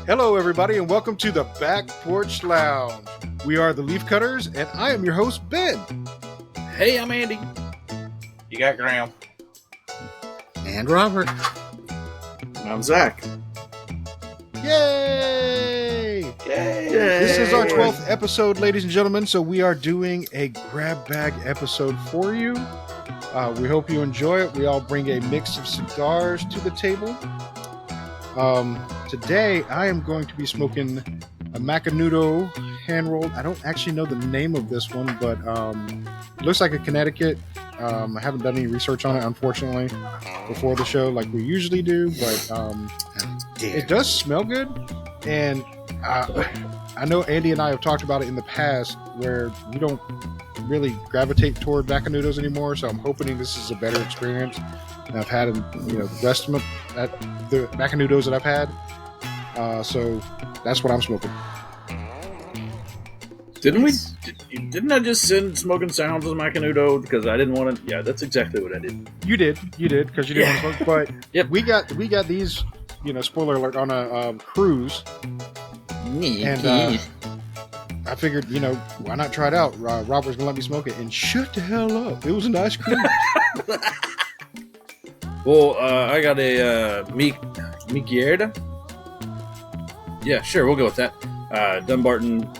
Hello, everybody, and welcome to the Back Porch Lounge. We are the Leaf Cutters, and I am your host, Ben. Hey, I'm Andy. You got Graham. And Robert. And I'm Zach. Yay! Yay! This is our 12th episode, ladies and gentlemen, so we are doing a grab bag episode for you. We hope you enjoy it. We all bring a mix of cigars to the table. Today, I am going to be smoking a Macanudo hand-rolled. I don't actually know the name of this one, but it looks like a Connecticut. I haven't done any research on it, unfortunately, before the show like we usually do, but it does smell good. And I know Andy and I have talked about it in the past where we don't really gravitate toward Macanudos anymore, so I'm hoping this is a better experience than I've had in the rest of the Macanudos that I've had. So that's what I'm smoking. Didn't I just send Smoking Sounds as Macanudo because I didn't want to? Yeah, that's exactly what I did. You did because you didn't want to smoke. But yep. we got these. Spoiler alert, on a cruise. And I figured, why not try it out? Robert's gonna let me smoke it, and shut the hell up. It was a nice cruise. Well, I got a Miquierda. Yeah, sure, we'll go with that. Dunbarton,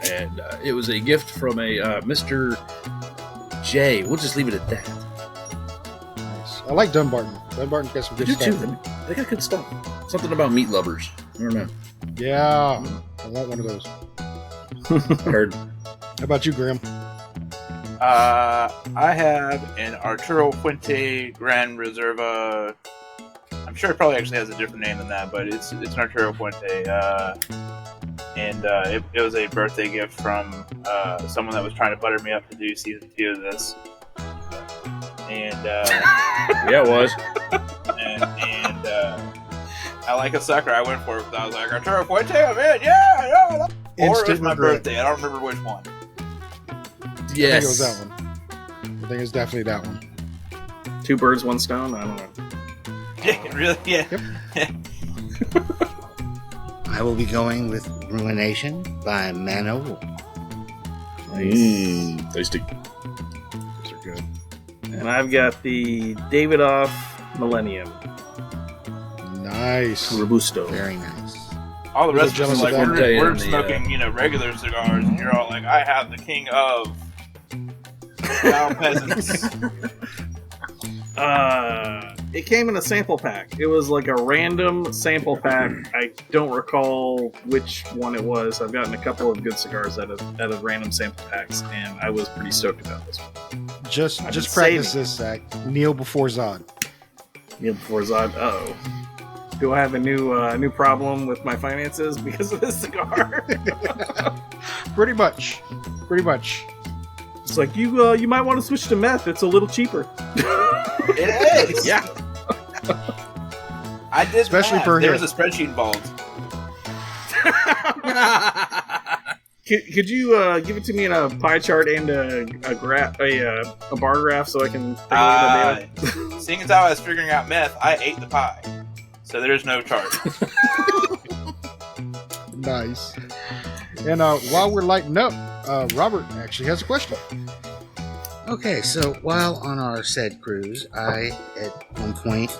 and it was a gift from a Mr. J. We'll just leave it at that. Nice. I like Dunbarton. Dunbarton's got some good stuff. Too. They got good stuff. Something about meat lovers. I don't know. Yeah, I want one of those. Heard. How about you, Graham? I have an Arturo Fuente Gran Reserva. I'm sure it probably actually has a different name than that, but it's an Arturo Fuente. And it was a birthday gift from someone that was trying to butter me up to do season 2 of this. And yeah, it was. And I like a sucker. I went for it. I was like, Arturo Fuente, I'm in. Yeah. Or it was my birthday. I don't remember which one. Yes. I think it was that one. I think it's definitely that one. 2 birds, 1 stone. I don't know. Yeah, really? Yeah. Yep. I will be going with Ruination by Mano. Tasty. Those are good. And I've got the Davidoff Millennium. Nice. Robusto. Very nice. All the rest of us jealous like, of that. we're smoking, regular cigars, and you're all like, I have the king of Down Peasants. It came in a sample pack. It was like a random sample pack. I don't recall which one it was. I've gotten a couple of good cigars out of random sample packs, and I was pretty stoked about this one. Just practice this, Zach. Kneel before Zod. Kneel before Zod. Uh-oh. Do I have a new problem with my finances because of this cigar? Pretty much. It's like you might want to switch to meth. It's a little cheaper. It is. Yeah. I did. Especially math. for there him. was a spreadsheet involved. Could you give it to me in a pie chart and a bar graph so I can think of it? Seeing as how I was figuring out meth, I ate the pie, so there's no chart. Nice. And while we're lighting up, Robert actually has a question. Okay, so while on our said cruise, I, at one point,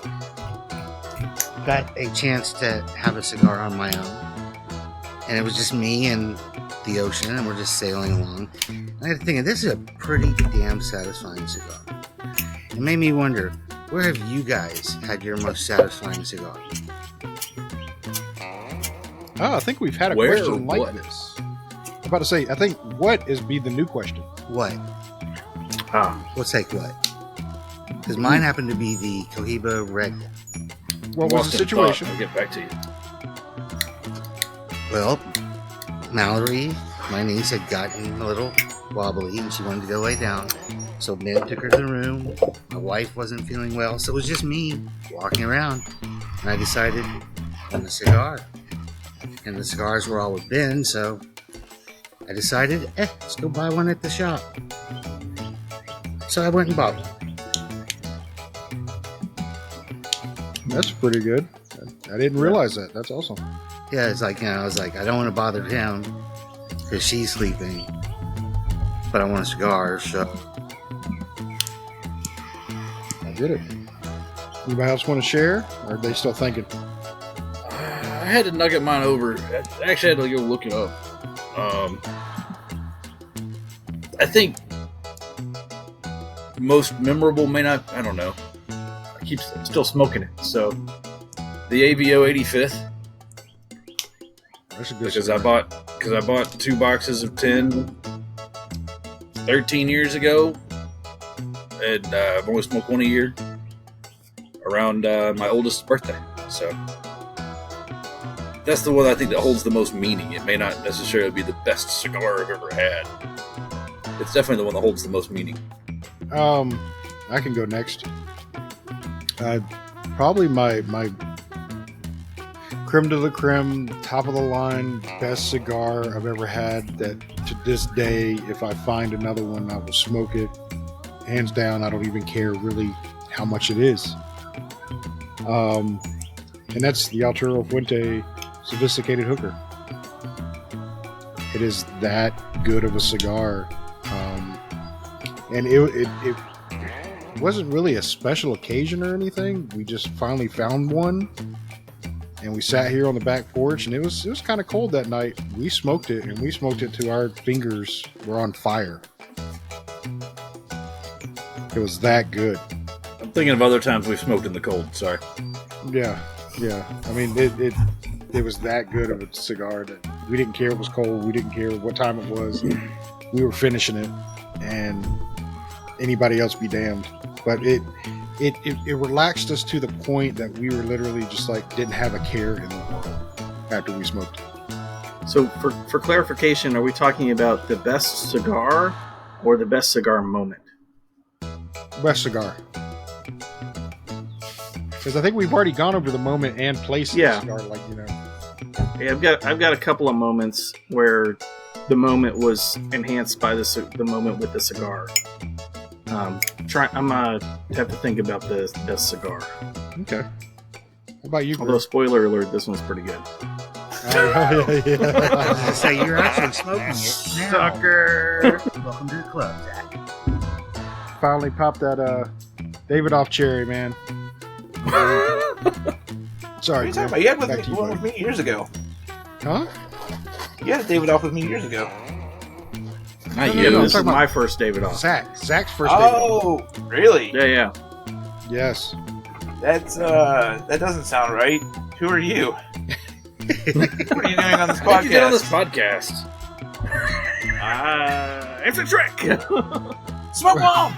got a chance to have a cigar on my own. And it was just me and the ocean, and we're just sailing along. And I had to think, this is a pretty damn satisfying cigar. It made me wonder, where have you guys had your most satisfying cigar? Oh, I think we've had a question like this. I'm about to say, I think what is be the new question? What? We'll take what? Because mine happened to be the Cohiba Red. What was the situation? I'll get back to you. Well, Mallory, my niece, had gotten a little wobbly and she wanted to go lay down. So Ned took her to the room. My wife wasn't feeling well, so it was just me walking around. And I decided on a cigar. And the cigars were all with Ben, so I decided, let's go buy one at the shop. So I went and bought one. That's pretty good. I didn't realize that. That's awesome. Yeah, it's like, I was like, I don't want to bother him because she's sleeping, but I want a cigar, so. I get it. Anybody else want to share? Or are they still thinking? I had to nugget mine over. I actually had to go look it up. I think most memorable may not. I don't know. I keep still smoking it. So the AVO 85th. That's a good Because cigar. I bought 2 boxes of 10 13 years ago, and I've only smoked one a year around my oldest birthday. So that's the one I think that holds the most meaning. It may not necessarily be the best cigar I've ever had. It's definitely the one that holds the most meaning. I can go next. Probably my creme de la creme, top of the line, best cigar I've ever had. That to this day, if I find another one, I will smoke it. Hands down, I don't even care really how much it is. And that's the Arturo Fuente Sophisticated Hooker. It is that good of a cigar. And it wasn't really a special occasion or anything. We just finally found one, and we sat here on the back porch, and it was kind of cold that night. We smoked it, and we smoked it till our fingers were on fire. It was that good. I'm thinking of other times we've smoked in the cold. Sorry. Yeah. I mean, it was that good of a cigar that we didn't care it was cold. We didn't care what time it was. We were finishing it, and anybody else be damned. But it relaxed us to the point that we were literally just like didn't have a care in the world after we smoked it. So for clarification, are we talking about the best cigar or the best cigar moment? Best cigar. Because I think we've already gone over the moment and place of Yeah. the cigar, like, Yeah, I've got a couple of moments where the moment was enhanced by the moment with the cigar. I'm gonna have to think about the best cigar. Okay. How about you, Although, bro? spoiler alert, this one's pretty good. Yeah. So you're actually smoking it now. Sucker! Welcome to the club, Zach. Finally popped that Davidoff cherry, man. Sorry, What are you talking Griff. about? You had Back to you, one buddy. with me years ago. Huh? You had a David off with me years ago. Not No, you. no, I'm This is talking about- my first David off. Zach's first Davidoff. Oh, really? Yeah. Yes. That's that doesn't sound right. Who are you? What are you doing on this What did you get on this podcast? podcast? It's a trick! Smoke bomb.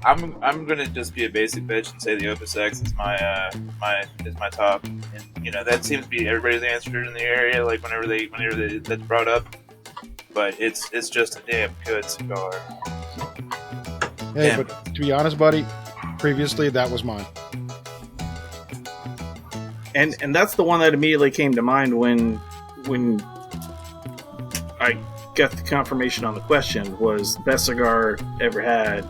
I'm gonna just be a basic bitch and say the Opus X is my top, and that seems to be everybody's answer in the area. Like whenever that's brought up, but it's just a damn good cigar. Hey, Yeah. but to be honest, buddy, previously that was mine. And that's the one that immediately came to mind when I got the confirmation on the question was best cigar ever had.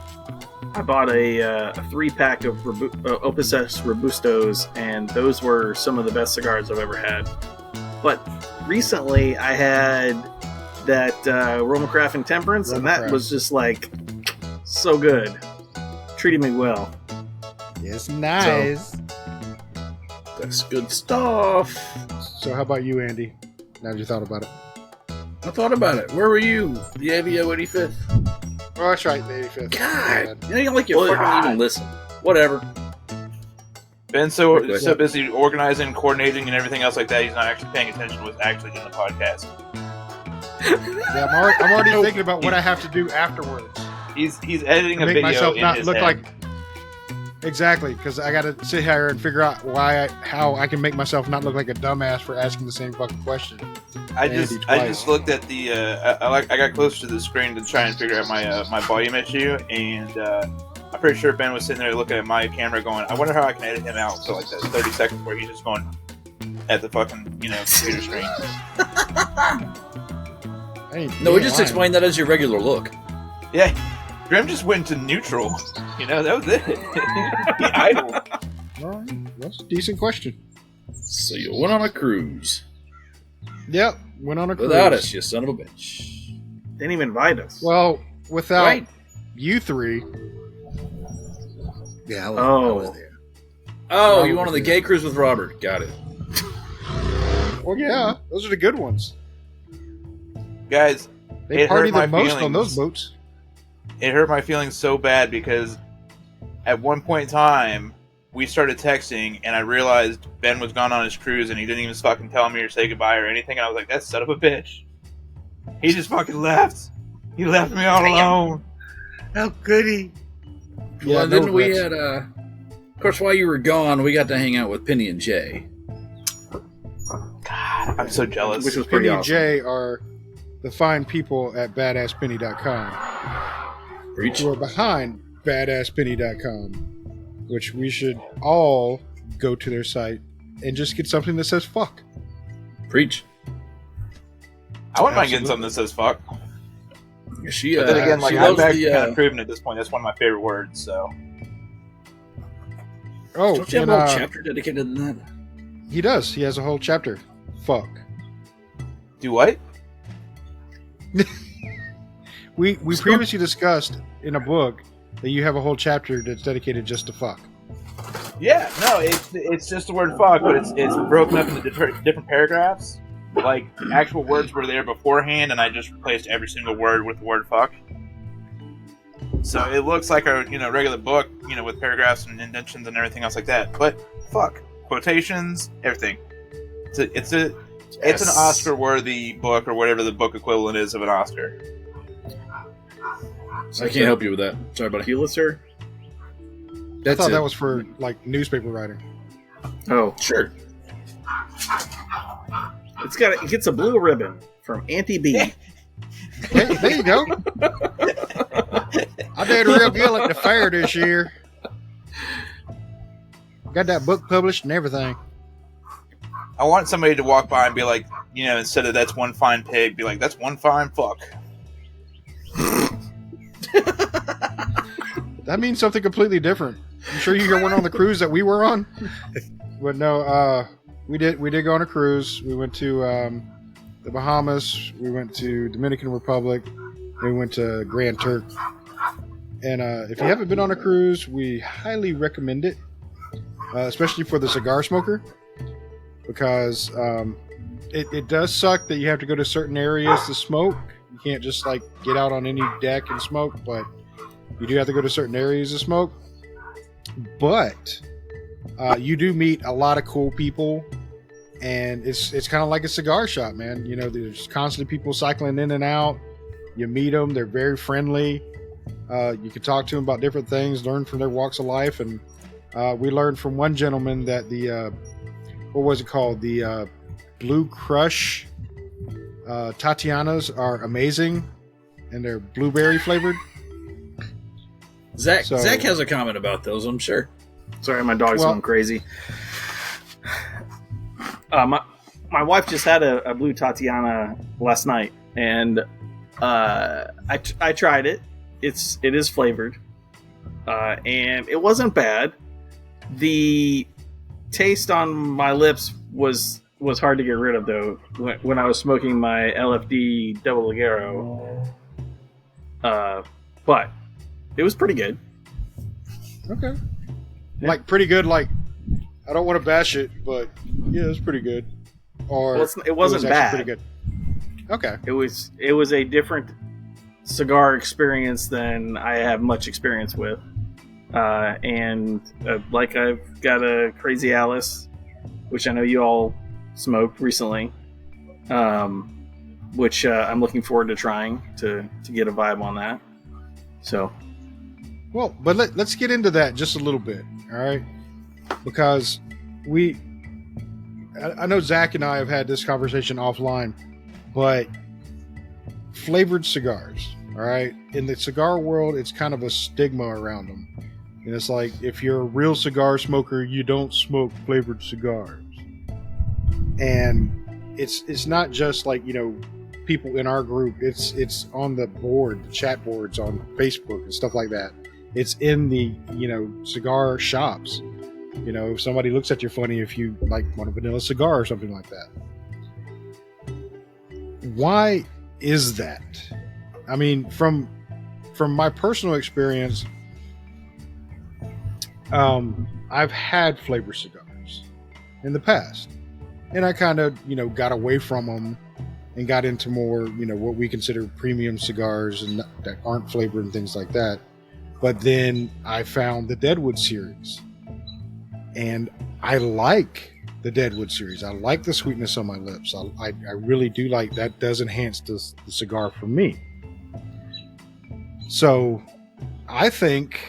I bought a 3-pack of Opus X Robustos, and those were some of the best cigars I've ever had. But recently I had that Roma Craft and Temperance, and that Roma was just like so good. Treated me well. It's nice. That's good stuff. So how about you, Andy? Now that you thought about it. I thought about it. Where were you? The AVO 85th. Oh, that's right, the 85th. God, you don't like you Well, fucking even listen. Whatever. Ben's so Okay. busy organizing, coordinating, and everything else like that, he's not actually paying attention to what's actually in the podcast. Yeah, I'm already thinking about what I have to do afterwards. He's editing To a make video myself in not his look head. like exactly, because I got to sit here and figure out how I can make myself not look like a dumbass for asking the same fucking question. I Andy just twice. looked at the I got close to the screen to try and figure out my volume issue, and I'm pretty sure Ben was sitting there looking at my camera going, I wonder how I can edit him out so like that 30 seconds where he's just going at the fucking computer screen. Hey, No, we damn just lying. explained that as your regular look. Yeah, Grim just went to neutral. You know, that was it. He idle. All right, that's a decent question. So you went on a cruise Yep, went on a cruise. without us, you son of a bitch. Didn't even invite us. Well, without Right. you three. Yeah, I Oh. was there. Oh, you went on the gay cruise with Robert. Got it. Well, yeah, those are the good ones. Guys, They It party hurt the my most on those feelings. boats. it hurt my feelings so bad because at one point in time, we started texting, and I realized Ben was gone on his cruise, and he didn't even fucking tell me or say goodbye or anything. And I was like, that son of a bitch. He just fucking left. He left me all alone. How could he? Yeah, Well, no then we regrets. had, of course, while you were gone, we got to hang out with Penny and Jay. God, I'm so jealous. Which was pretty Penny and awesome. Jay are the fine people at badasspenny.com Preach. who are behind badasspenny.com, which we should all go to their site and just get something that says fuck. Preach. I wouldn't mind getting Absolutely. something that says fuck. She, But then again, like, she I'm loves actually the, kind of proven at this point. That's one of my favorite words, so. Oh, don't you have and, a whole chapter dedicated to that? he does. He has a whole chapter. Fuck. Do what? We previously discussed in a book that you have a whole chapter that's dedicated just to fuck. Yeah, no, it's just the word fuck, but it's broken up into different paragraphs. Like, actual words were there beforehand, and I just replaced every single word with the word fuck. So it looks like a regular book, with paragraphs and indentions and everything else like that. But fuck, quotations, everything. It's an Oscar-worthy book, or whatever the book equivalent is of an Oscar. I can't help you with that. Sorry, buddy. Pulitzer? I That's thought it. that was for like newspaper writing. Oh, Sure. it gets a blue ribbon from Auntie B. Hey, there you go. I did real good at the fair this year. Got that book published and everything. I want somebody to walk by and be like, instead of that's one fine pig, be like, that's one fine fuck. That means something completely different. You sure you went on the cruise that we were on? But no, we did go on a cruise. We went to the Bahamas. We went to Dominican Republic. We went to Grand Turk. And if you haven't been on a cruise, we highly recommend it, especially for the cigar smoker, because it does suck that you have to go to certain areas to smoke. You can't just like get out on any deck and smoke, but you do have to go to certain areas to smoke. But you do meet a lot of cool people, and it's kind of like a cigar shop, man. There's constantly people cycling in and out. You meet them; they're very friendly. You can talk to them about different things, learn from their walks of life, and we learned from one gentleman that the what was it called? The Blue Crush Tatianas are amazing, and they're blueberry flavored. Zach So- Zach has a comment about those, I'm sure. Sorry, my dog's Well- going crazy. My wife just had a blue Tatiana last night, and I tried it. It is flavored, and it wasn't bad. The taste on my lips was hard to get rid of, though, when I was smoking my LFD Double Ligero. But it was pretty good. Okay. Yeah. Like pretty good. Like I don't want to bash it, but yeah, it's pretty good. Or Well, it wasn't was actually bad. Pretty good. Okay. It was a different cigar experience than I have much experience with, and like I've got a Crazy Alice, which I know you all smoked recently, which I'm looking forward to trying to get a vibe on that. So Well, but let's get into that just a little bit, all right? Because I know Zach and I have had this conversation offline, but flavored cigars, all right? In the cigar world, it's kind of a stigma around them. And it's like, if you're a real cigar smoker, you don't smoke flavored cigars. And it's not just like, people in our group. It's on the board, the chat boards on Facebook and stuff like that. It's in the cigar shops. If somebody looks at you funny if you like want a vanilla cigar or something like that. Why is that? I mean, from my personal experience, I've had flavored cigars in the past, and I kind of got away from them and got into more what we consider premium cigars and that aren't flavored and things like that. But then I found the Deadwood series, and I like the Deadwood series. I like the sweetness on my lips. I really do like that. Does enhance the cigar for me. So I think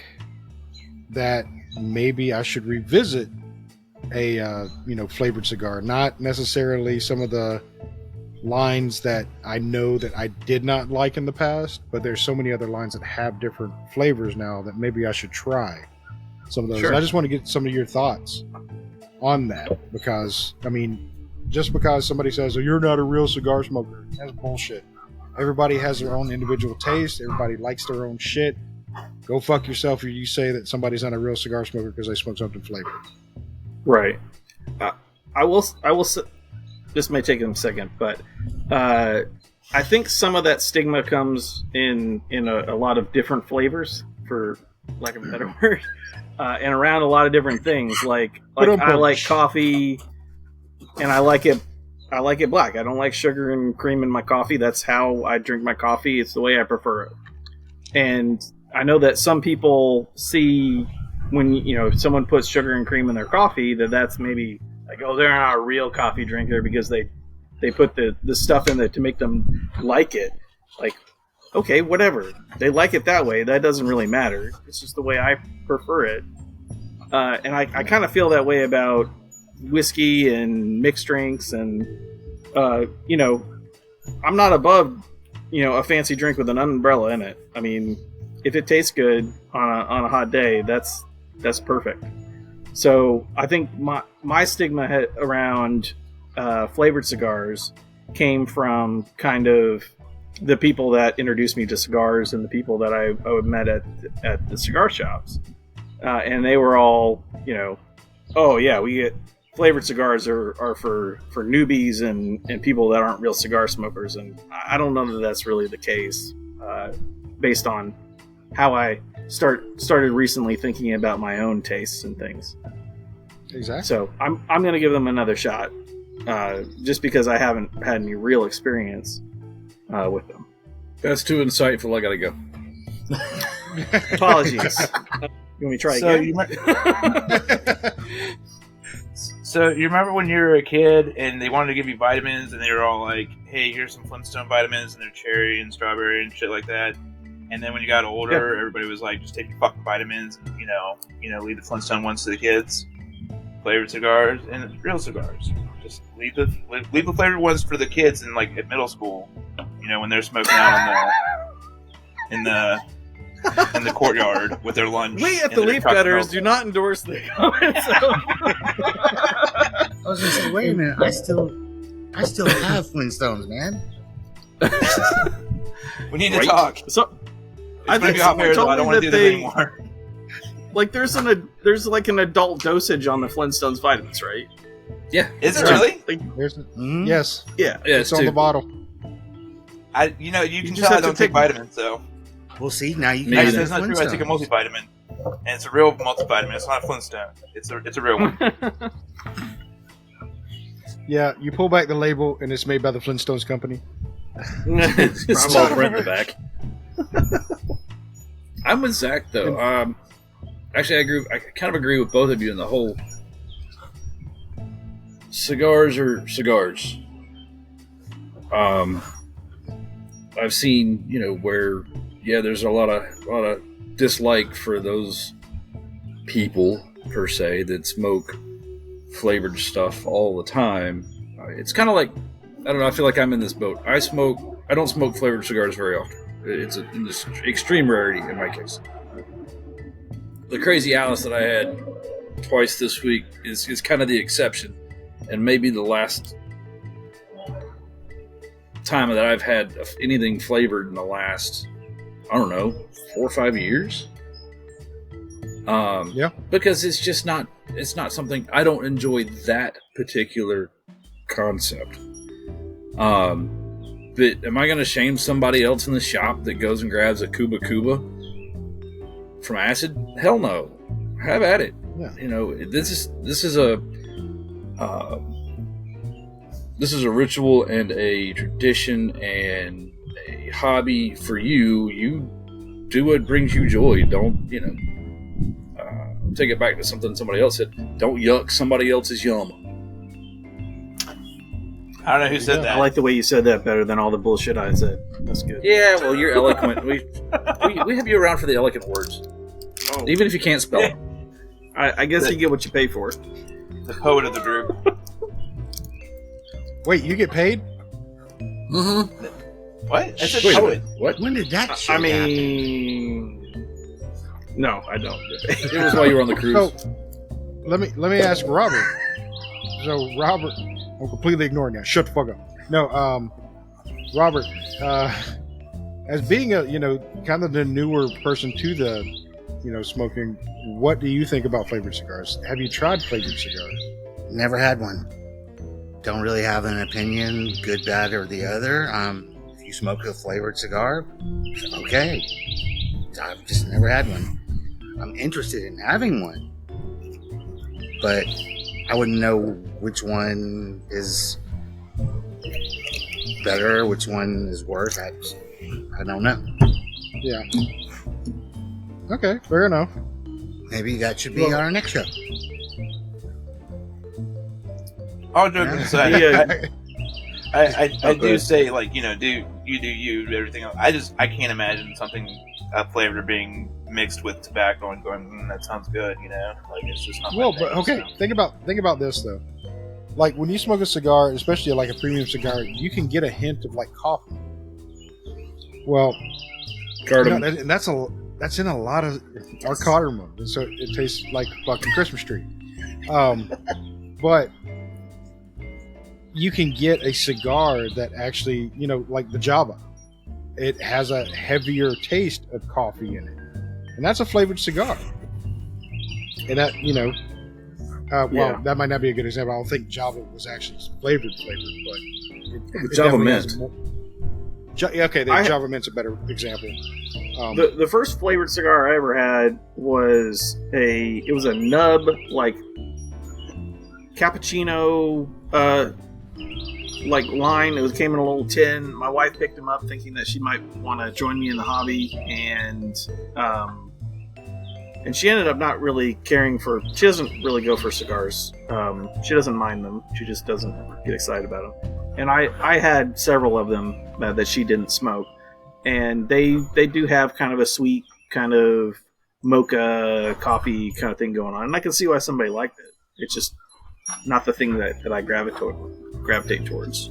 that maybe I should revisit a flavored cigar, not necessarily some of the lines that I know that I did not like in the past, but there's so many other lines that have different flavors now that maybe I should try some of those. Sure. I just want to get some of your thoughts on that, because I mean, just because somebody says, "Oh, you're not a real cigar smoker," that's bullshit. Everybody has their own individual taste. Everybody likes their own shit. Go fuck yourself if you say that somebody's not a real cigar smoker because they smoke something flavored. Right. I will. This may take them a second, but I think some of that stigma comes in a lot of different flavors, for lack of a better word, and around a lot of different things. Like I like coffee, and I like it black. I don't like sugar and cream in my coffee. That's how I drink my coffee. It's the way I prefer it. And I know that some people see when someone puts sugar and cream in their coffee, that's maybe like, oh, they're not a real coffee drinker because they put the stuff in there to make them like it. Like, okay, whatever. They like it that way. That doesn't really matter. It's just the way I prefer it. And I kind of feel that way about whiskey and mixed drinks, and I'm not above a fancy drink with an umbrella in it. I mean, if it tastes good on a hot day, that's perfect. So I think my stigma around flavored cigars came from kind of the people that introduced me to cigars and the people that I met at the cigar shops, and they were all oh yeah, we get flavored cigars are for newbies and people that aren't real cigar smokers. And I don't know that that's really the case, based on how I started recently thinking about my own tastes and things. Exactly. So I'm going to give them another shot, just because I haven't had any real experience with them. That's too insightful. I gotta go. Apologies. You want me to try again? So you remember when you were a kid and they wanted to give you vitamins and they were all like, "Hey, here's some Flintstone vitamins and they're cherry and strawberry and shit like that." And then when you got older, everybody was like, "Just take your fucking vitamins and leave the Flintstone ones to the kids." Flavored cigars and real cigars. Just leave the flavored ones for the kids in like at middle school. When they're smoking out in the courtyard with their lunch. We at the Leaf Cutters do not endorse the comments. I was gonna say, wait a minute, I still have Flintstones, man. We need to talk. So I think I don't want to do this anymore. Like there's like an adult dosage on the Flintstones vitamins, right? Yeah. Is it really? Yes. Yeah. It's on the bottle. You can tell I don't take vitamins, so. We'll see. Now you can. Actually, that's not true. I take a multivitamin, and it's a real multivitamin. It's not a Flintstone. It's a real one. Yeah, you pull back the label, and it's made by the Flintstones company. Small print in the back. I'm with Zach though. Actually, I kind of agree with both of you in the whole cigars are cigars. I've seen, where there's a lot of dislike for those people per se that smoke flavored stuff all the time. It's kind of like, I don't know, I feel like I'm in this boat. I don't smoke flavored cigars very often. It's an extreme rarity in my case. The Crazy Alice that I had twice this week is kind of the exception, and maybe the last time that I've had anything flavored in the last, I don't know, 4 or 5 years. Yeah. Because it's not something, I don't enjoy that particular concept. But am I going to shame somebody else in the shop that goes and grabs a Cuba from Acid? Hell no. Have at it. Yeah. You know, this is a ritual and a tradition and a hobby for you. You do what brings you joy. Don't, take it back to something somebody else said. Don't yuck somebody else's yum. I don't know who said that. I like the way you said that better than all the bullshit I said. That's good. Yeah, well, you're eloquent. We have you around for the eloquent words, even if you can't spell them. I guess you get what you pay for. The poet of the group. Wait, you get paid? Mm-hmm. What? I said Wait, poet. what? When did that shit I mean, no, I don't. It was while you were on the cruise. So, let me ask Robert. So, Robert, I'm completely ignoring that. Shut the fuck up. No, Robert, as being a, kind of the newer person to the, smoking, what do you think about flavored cigars? Have you tried flavored cigars? Never had one. Don't really have an opinion, good, bad, or the other. If you smoke a flavored cigar, okay. I've just never had one. I'm interested in having one, but I wouldn't know which one is better, which one is worse. I don't know. Yeah. Okay, fair enough. Maybe that should be our next show. All joking aside, Yeah. I do say, like, do you everything else. I can't imagine something flavor being mixed with tobacco and going, that sounds good, like, it's just not. Well, my but thing, okay, so. think about this though. Like when you smoke a cigar, especially like a premium cigar, you can get a hint of like coffee. Well, Cardamom. and that's in a lot of our cardamom, and so it tastes like a fucking Christmas tree. But you can get a cigar that actually, like the Java, it has a heavier taste of coffee in it, and that's a flavored cigar. And that, Yeah. that might not be a good example. I don't think Java was actually flavored, but it Java definitely Mint. has more- okay, Java Mint's a better example. The first flavored cigar I ever had was a nub, like cappuccino like line. It came in a little tin. My wife picked him up thinking that she might want to join me in the hobby, and she ended up not really caring for. She doesn't really go for cigars. She doesn't mind them. She just doesn't get excited about them. And I had several of them that she didn't smoke, and they do have kind of a sweet kind of mocha coffee kind of thing going on, and I can see why somebody liked it. It's just not the thing that I gravitate towards.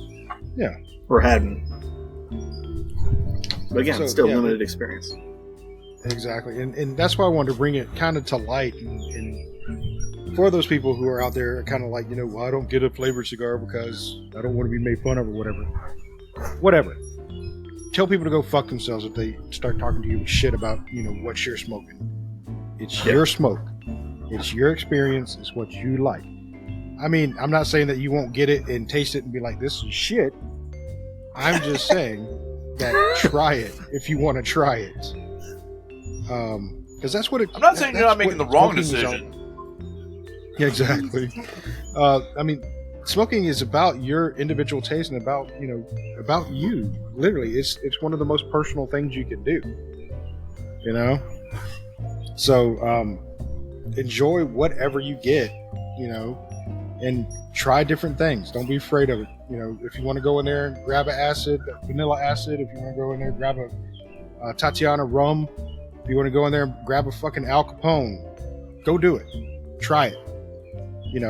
Yeah. Or hadn't. But again, So, still yeah, limited experience. Exactly, and that's why I wanted to bring it kind of to light, and for those people who are out there kind of like, well, I don't get a flavored cigar because I don't want to be made fun of or whatever. Tell people to go fuck themselves if they start talking to you shit about, what you're smoking. It's your smoke. It's your experience. It's what you like. I mean, I'm not saying that you won't get it and taste it and be like, this is shit. I'm just saying that try it if you want to try it. Because that's what it. I'm not saying you're not making the wrong smoking is decision. Yeah, exactly. I mean, smoking is about your individual taste and about you. Literally, it's one of the most personal things you can do. So enjoy whatever you get. And try different things. Don't be afraid of it. If you want to go in there and grab vanilla acid. If you want to go in there and grab a Tatiana rum. If you want to go in there and grab a fucking Al Capone, go do it. Try it. You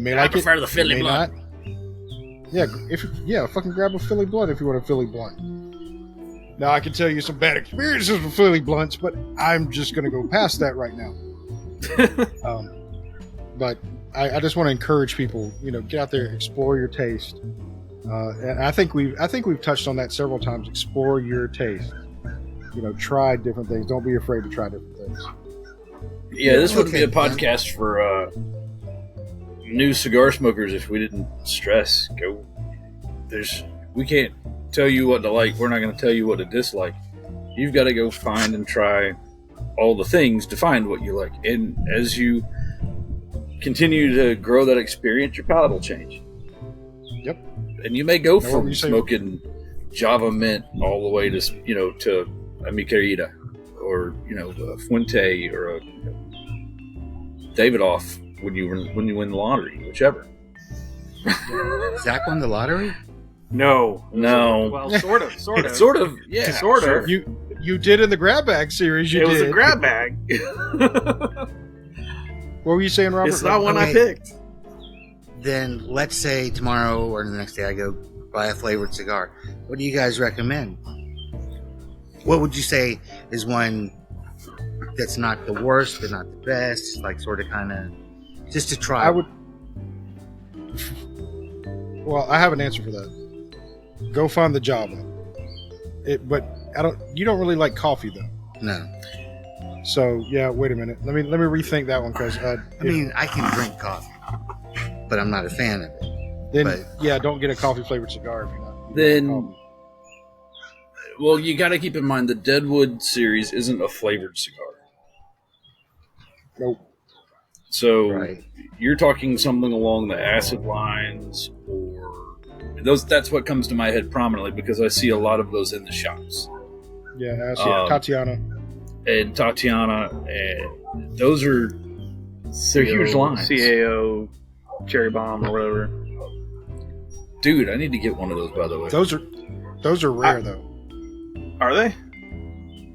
may like it. I prefer the Philly blunt. Yeah, fucking grab a Philly blunt if you want a Philly blunt. Now I can tell you some bad experiences with Philly blunts, but I'm just going to go past that right now. But I just want to encourage people, get out there, explore your taste, And I think we've touched on that several times. Explore your taste. Try different things. Don't be afraid to try different things. Yeah, this wouldn't be a Okay, podcast for new cigar smokers if we didn't stress. We can't tell you what to like. We're not going to tell you what to dislike. You've got to go find and try all the things to find what you like. And as you continue to grow that experience, your palate will change. Yep. And you may go Know what from you say. smoking Java Mint all the way to to a Micarita or a Fuente or a Davidoff when you win the lottery, whichever. Zach won the lottery? No. No. Well, sort of. Sort of, yeah, Sort of. sure. You did in the grab bag series. You It did. was a grab bag. What were you saying, Robert? It's not one I Okay. picked. Then let's say tomorrow or the next day I go buy a flavored cigar. What do you guys recommend? What would you say is one that's not the worst but not the best? Like sort of kind of just to try. I would. Well, I have an answer for that. Go find the Java. But you don't really like coffee though. No. So yeah, wait a minute. Let me rethink that one because I mean, I can drink coffee, but I'm not a fan of it. then but- don't get a coffee flavored cigar if you're not. Then- coffee. Well, you got to keep in mind the Deadwood series isn't a flavored cigar. Nope. So Right. you're talking something along the acid lines, or that's what comes to my head prominently because I see a lot of those in the shops. Yeah, I see Tatiana. And Tatiana, and those are they're huge lines. CAO, Cherry Bomb, or whatever. Dude, I need to get one of those, by the way. Those are rare though. Are they?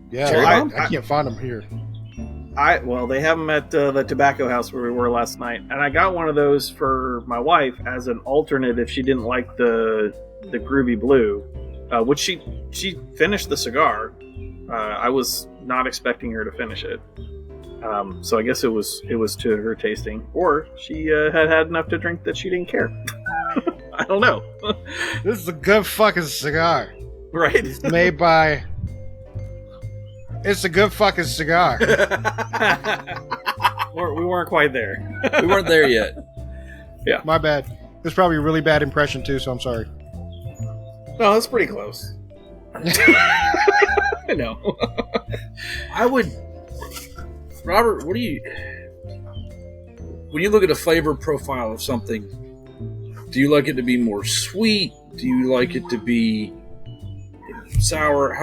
Yeah, Cherry I bomb? can't find them here. Well, they have them at the tobacco house where we were last night, and I got one of those for my wife as an alternate if she didn't like the groovy blue, which she finished the cigar. I was not expecting her to finish it, so I guess it was to her tasting, or she had enough to drink that she didn't care. I don't know. This is a good fucking cigar. Right? It's made by. It's a good fucking cigar. We weren't quite there. We weren't there yet. My bad. It's probably a really bad impression too, so I'm sorry. No, that's pretty close. I know. I would, Robert. When you look at a flavor profile of something, do you like it to be more sweet? Do you like it to be sour?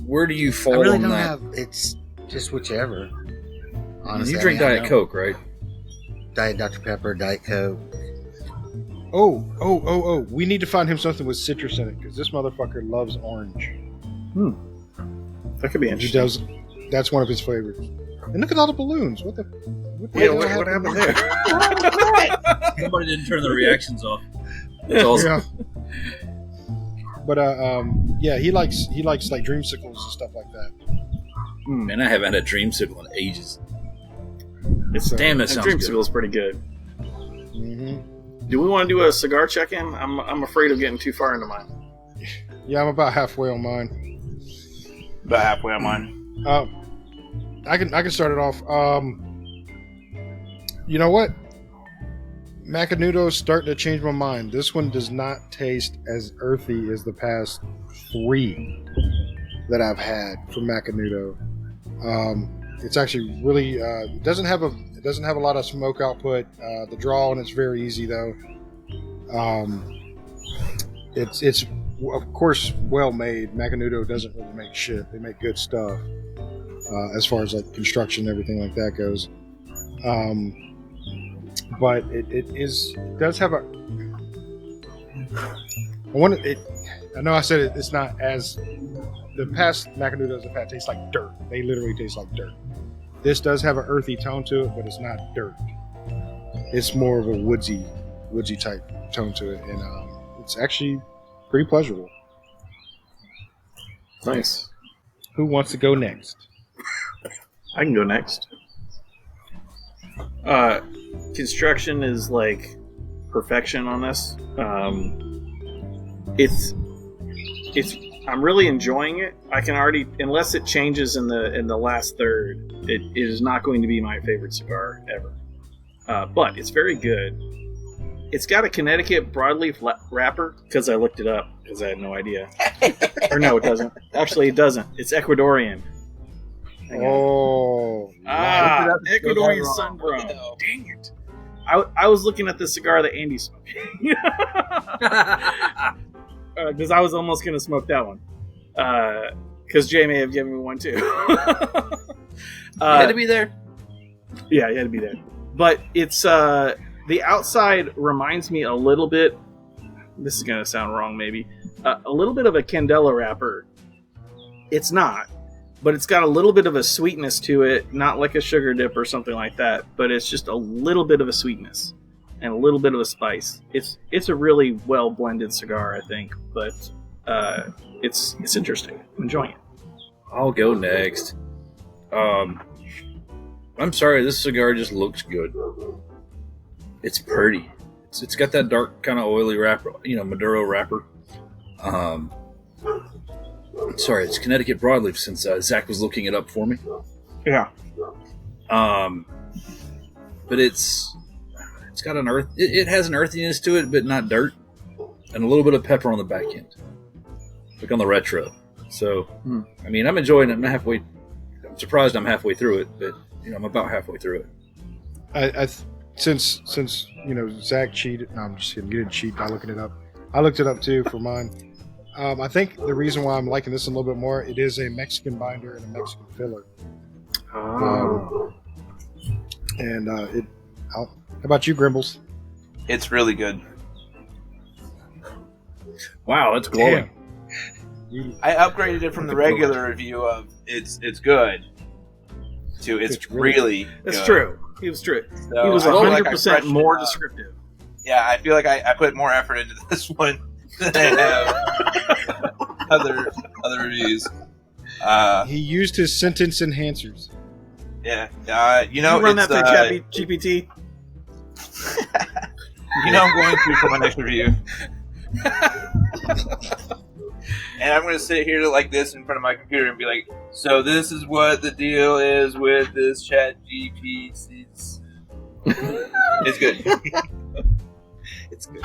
Where do you I fall really on don't that? have. It's just whichever. Honestly, You drink I Diet Coke, right? Diet Dr Pepper, Diet Coke. Oh. We need to find him something with citrus in it because this motherfucker loves orange. That could be He interesting. does. That's one of his favorites. And look at all the balloons. What the Yeah, hell what happened there? Somebody didn't turn the reactions off. That's awesome. Yeah. But yeah, he likes like dreamsicles and stuff like that. Man, I haven't had a dreamsicle in ages. It's Damn, that the sounds dreamsicle good. is pretty good. Mm-hmm. Do we want to do a cigar check-in? I'm afraid of getting too far into mine. Yeah, I'm about halfway on mine. About halfway on mine. I can start it off. You know what? Macanudo's starting to change my mind. This one does not taste as earthy as the past 3 that I've had from Macanudo. It's actually really it doesn't have a lot of smoke output. The draw on it's very easy though. It's of course well made. Macanudo doesn't really make shit. They make good stuff as far as like construction and everything like that goes. But it does have a. I know I said it's not as the past Macanudos I've had taste like dirt. They literally taste like dirt. This does have an earthy tone to it, but it's not dirt. It's more of a woodsy type tone to it, and it's actually pretty pleasurable. Nice. Who wants to go next? I can go next. Construction is like perfection on this. it's I'm really enjoying it. I can already, unless it changes in the last third, it is not going to be my favorite cigar ever. But it's very good. It's got a Connecticut broadleaf wrapper because I looked it up because I had no idea. Or no, it doesn't. Actually, it doesn't. It's Ecuadorian. Hang on. Ecuadorian sun-grown. Dang it! I was looking at the cigar that Andy's smoking. Because I was almost going to smoke that one. Because Jay may have given me one too. You had to be there. Yeah, you had to be there. But it's the outside reminds me a little bit. This is going to sound wrong, maybe. A little bit of a Candela wrapper. It's not, but it's got a little bit of a sweetness to it. Not like a sugar dip or something like that, but it's just a little bit of a sweetness and a little bit of a spice. It's a really well blended cigar, I think, but it's interesting. I'm enjoying it. I'll go next. I'm sorry, this cigar just looks good. It's pretty. It's got that dark kind of oily wrapper, Maduro wrapper. Sorry, it's Connecticut broadleaf since Zach was looking it up for me. Yeah. But it's got an earth. It has an earthiness to it, but not dirt, and a little bit of pepper on the back end, like on the retro. So, I mean, I'm enjoying it. I'm surprised I'm halfway through it, but I'm about halfway through it. Since Zach cheated. No, I'm just kidding. You didn't cheat by looking it up. I looked it up too for mine. I think the reason why I'm liking this a little bit more, it is a Mexican binder and a Mexican filler. How about you, Grimbles? It's really good. Wow, that's glowing. I upgraded it from the regular review of it's good to it's really That's good. true. He was true. So He was I feel 100% like I more freshened descriptive. Yeah, I feel like I put more effort into this one than I have other reviews. He used his sentence enhancers. Yeah, You run that through GPT. I'm going to for my next review. And I'm going to sit here like this in front of my computer and be like, so this is what the deal is with this chat GPT. It's good. It's good.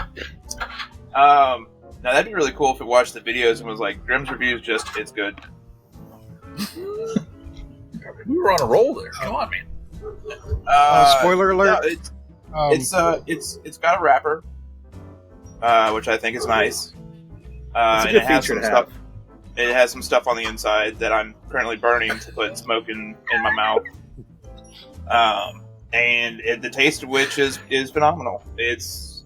Now that'd be really cool if it watched the videos and was like, Grim's reviews it's good. We were on a roll there. Come on, man. Spoiler alert. No, it's got a wrapper, which I think is nice. It's a and good it has feature some to stuff. have. It has some stuff on the inside that I'm currently burning to put smoke in my mouth. And the taste of which is phenomenal. It's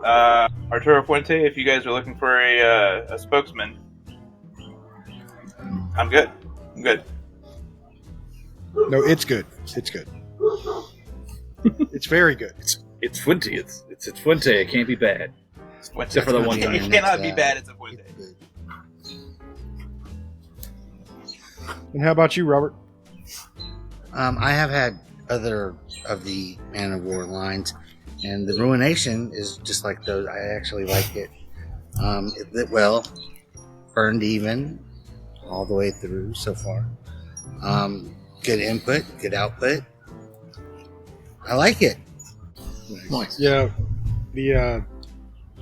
Arturo Fuente. If you guys are looking for a spokesman, I'm good. No, it's good. It's good. It's very good. It's Fuente. It's Fuente. It can't be bad. Except for the one time. It cannot be bad. It's a Fuente. And how about you, Robert? I have had other of the Man of War lines, and the Ruination is just like those. I actually like it. It lit well, burned even, all the way through so far. Good input, good output. I like it. Nice. Yeah, the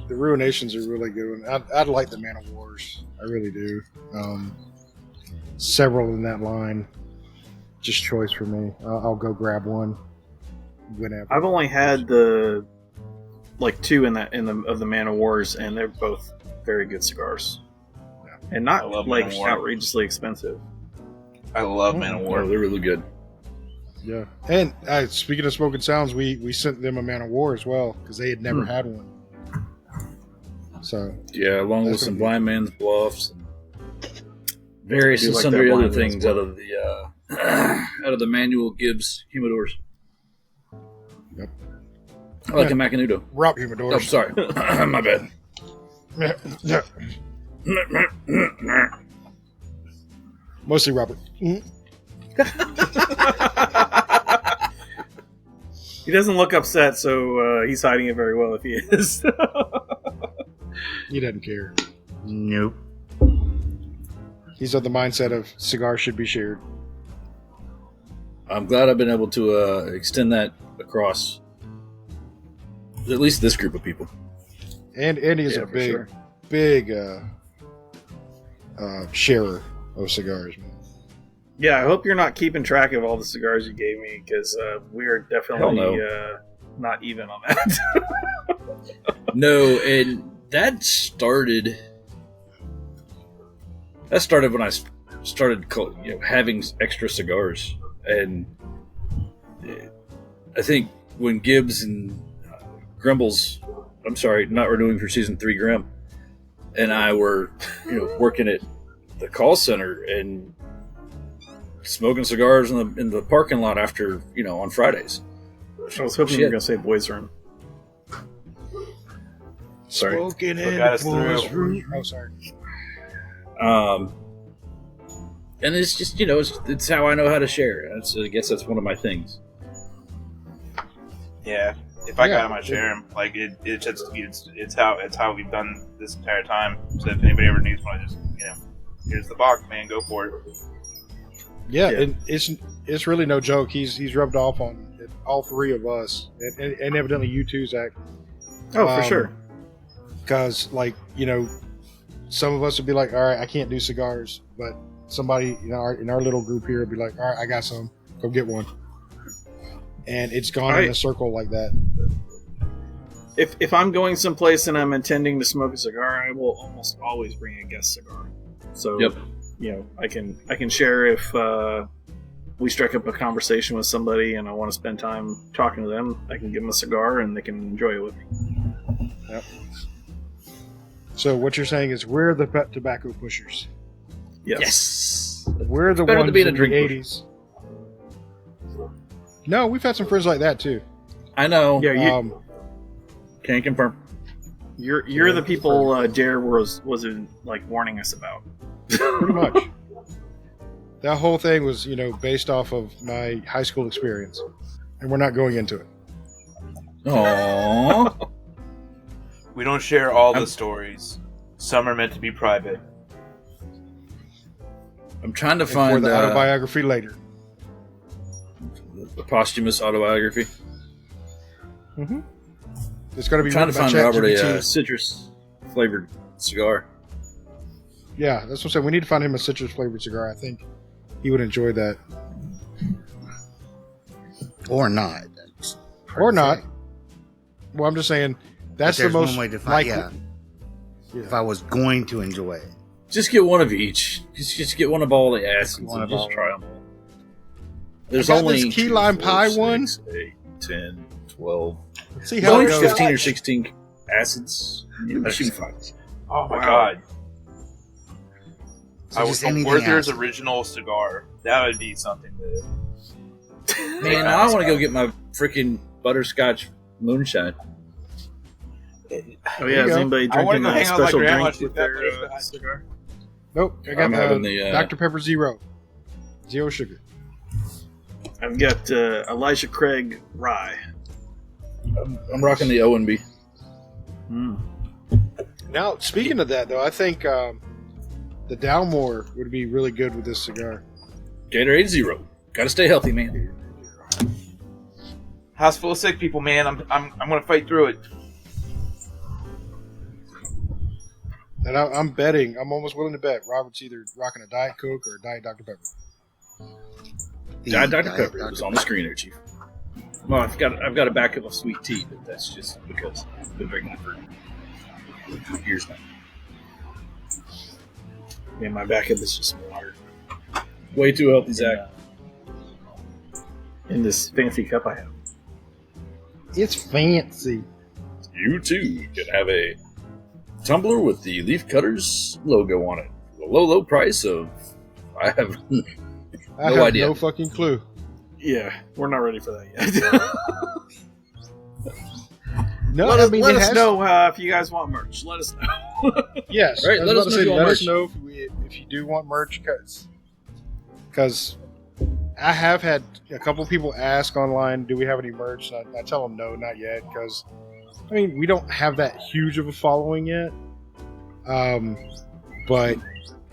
Ruinations are really good. I'd like the Man of Wars. I really do. Several in that line. Just choice for me. I'll go grab one whenever. I've only had the two of the Man of Wars, and they're both very good cigars, and not outrageously expensive. I love Man of War. Oh, they're really good. Yeah, and speaking of Smoking Sounds, we sent them a Man of War as well because they had never had one. So yeah, along with some Blind Man's Bluffs, and various and like sundry that other Blind Man's things out of the Manuel Gibbs humidors. Yep. I like a Macanudo. Rob humidors. Oh, sorry, my bad. Yeah. Mostly Robert. He doesn't look upset, so he's hiding it very well if he is. He doesn't care. Nope. He's of the mindset of cigars should be shared. I'm glad I've been able to extend that across at least this group of people. And Andy is Yeah, a for big, sure. big sharer of cigars, man. Yeah, I hope you're not keeping track of all the cigars you gave me, because we are Hell definitely no. not even on that. No, and that started when I started having extra cigars. And I think when Gibbs and Grimble's, I'm sorry, not renewing for season 3, Grim, and I were, working at the call center and smoking cigars in the parking lot after, on Fridays. I was hoping you were going to say boys' room. Sorry. Smoking in got us the boys' through. room. Oh, sorry. And it's just, it's how I know how to share. I guess that's one of my things. Yeah. If I Yeah. got him, I'd share him. Like it's how we've done this entire time. So if anybody ever needs one, I just here's the box, man. Go for it. Yeah, Yeah. and it's really no joke. He's rubbed off on all three of us, and evidently you too, Zach. Oh, for sure. Because some of us would be like, all right, I can't do cigars, but somebody in our little group here would be like, all right, I got some. Go get one. And it's gone in a circle like that. If I'm going someplace and I'm intending to smoke a cigar, I will almost always bring a guest cigar. So, Yep. I can share if we strike up a conversation with somebody and I want to spend time talking to them. I can give them a cigar and they can enjoy it with me. Yep. So what you're saying is we're the pet tobacco pushers. Yes. We're the Better ones than being a in the drink pusher. 80s. No, we've had some friends like that too. I know. Yeah, you, Can't confirm. you're the people Jer was warning us about. Pretty much. That whole thing was, based off of my high school experience, and we're not going into it. Aww. We don't share all the stories. Some are meant to be private. I'm trying to And for find the autobiography later. the posthumous autobiography. Mm-hmm. It's going to be I'm trying to written find by Robert ChatGPT. a citrus flavored cigar. Yeah, that's what I'm saying. We need to find him a citrus flavored cigar. I think he would enjoy that. Or not. That's hard Or to not. say. Well, I'm just saying But that's the there's most one way to find. likely. Yeah. Yeah. If I was going to enjoy it, Just get one of each. Just get one of all the acids One and of just all. try them. There's got only this key lime pie one. 8, 10, 12. See There's how only it goes. 15 or 16 acids. I should be fine. Oh my Wow. god! so just anything Werther's else. original cigar. That would be something to. Man, I want to go get my freaking butterscotch moonshine. Oh There yeah, you is go. anybody I wanna drinking go a hang out with my special grandma. drink She's with got their butterscotch. cigar? Nope, I got I'm having the, Dr. Pepper Zero. Zero sugar. I've got Elijah Craig Rye. I'm rocking the O&B. Now, speaking of that, though, I think the Dalmore would be really good with this cigar. Gatorade Zero. Gotta stay healthy, man. House full of sick people, man. I'm gonna fight through it. And I'm betting, I'm almost willing to bet Robert's either rocking a Diet Coke or a Diet Dr. Pepper. The Dr. Diet Pepper Dr. was on the screen there, Chief. Well, I've got a backup of sweet tea, but that's just because I've been drinking it for years now. Yeah, my backup is just water Way too healthy, Zach. in this fancy cup I have. It's fancy. You too can have a tumbler with the Leaf Cutters logo on it. The low price of I have I No have idea. no fucking clue. Yeah, we're not ready for that yet. No, let I us, mean, let it us has- know if you guys want merch. Let us know. Yes. Right, I was let about us to know if you want let us merch. know if you do want merch, because I have had a couple people ask online, do we have any merch? And I tell them no, not yet, because I mean we don't have that huge of a following yet. But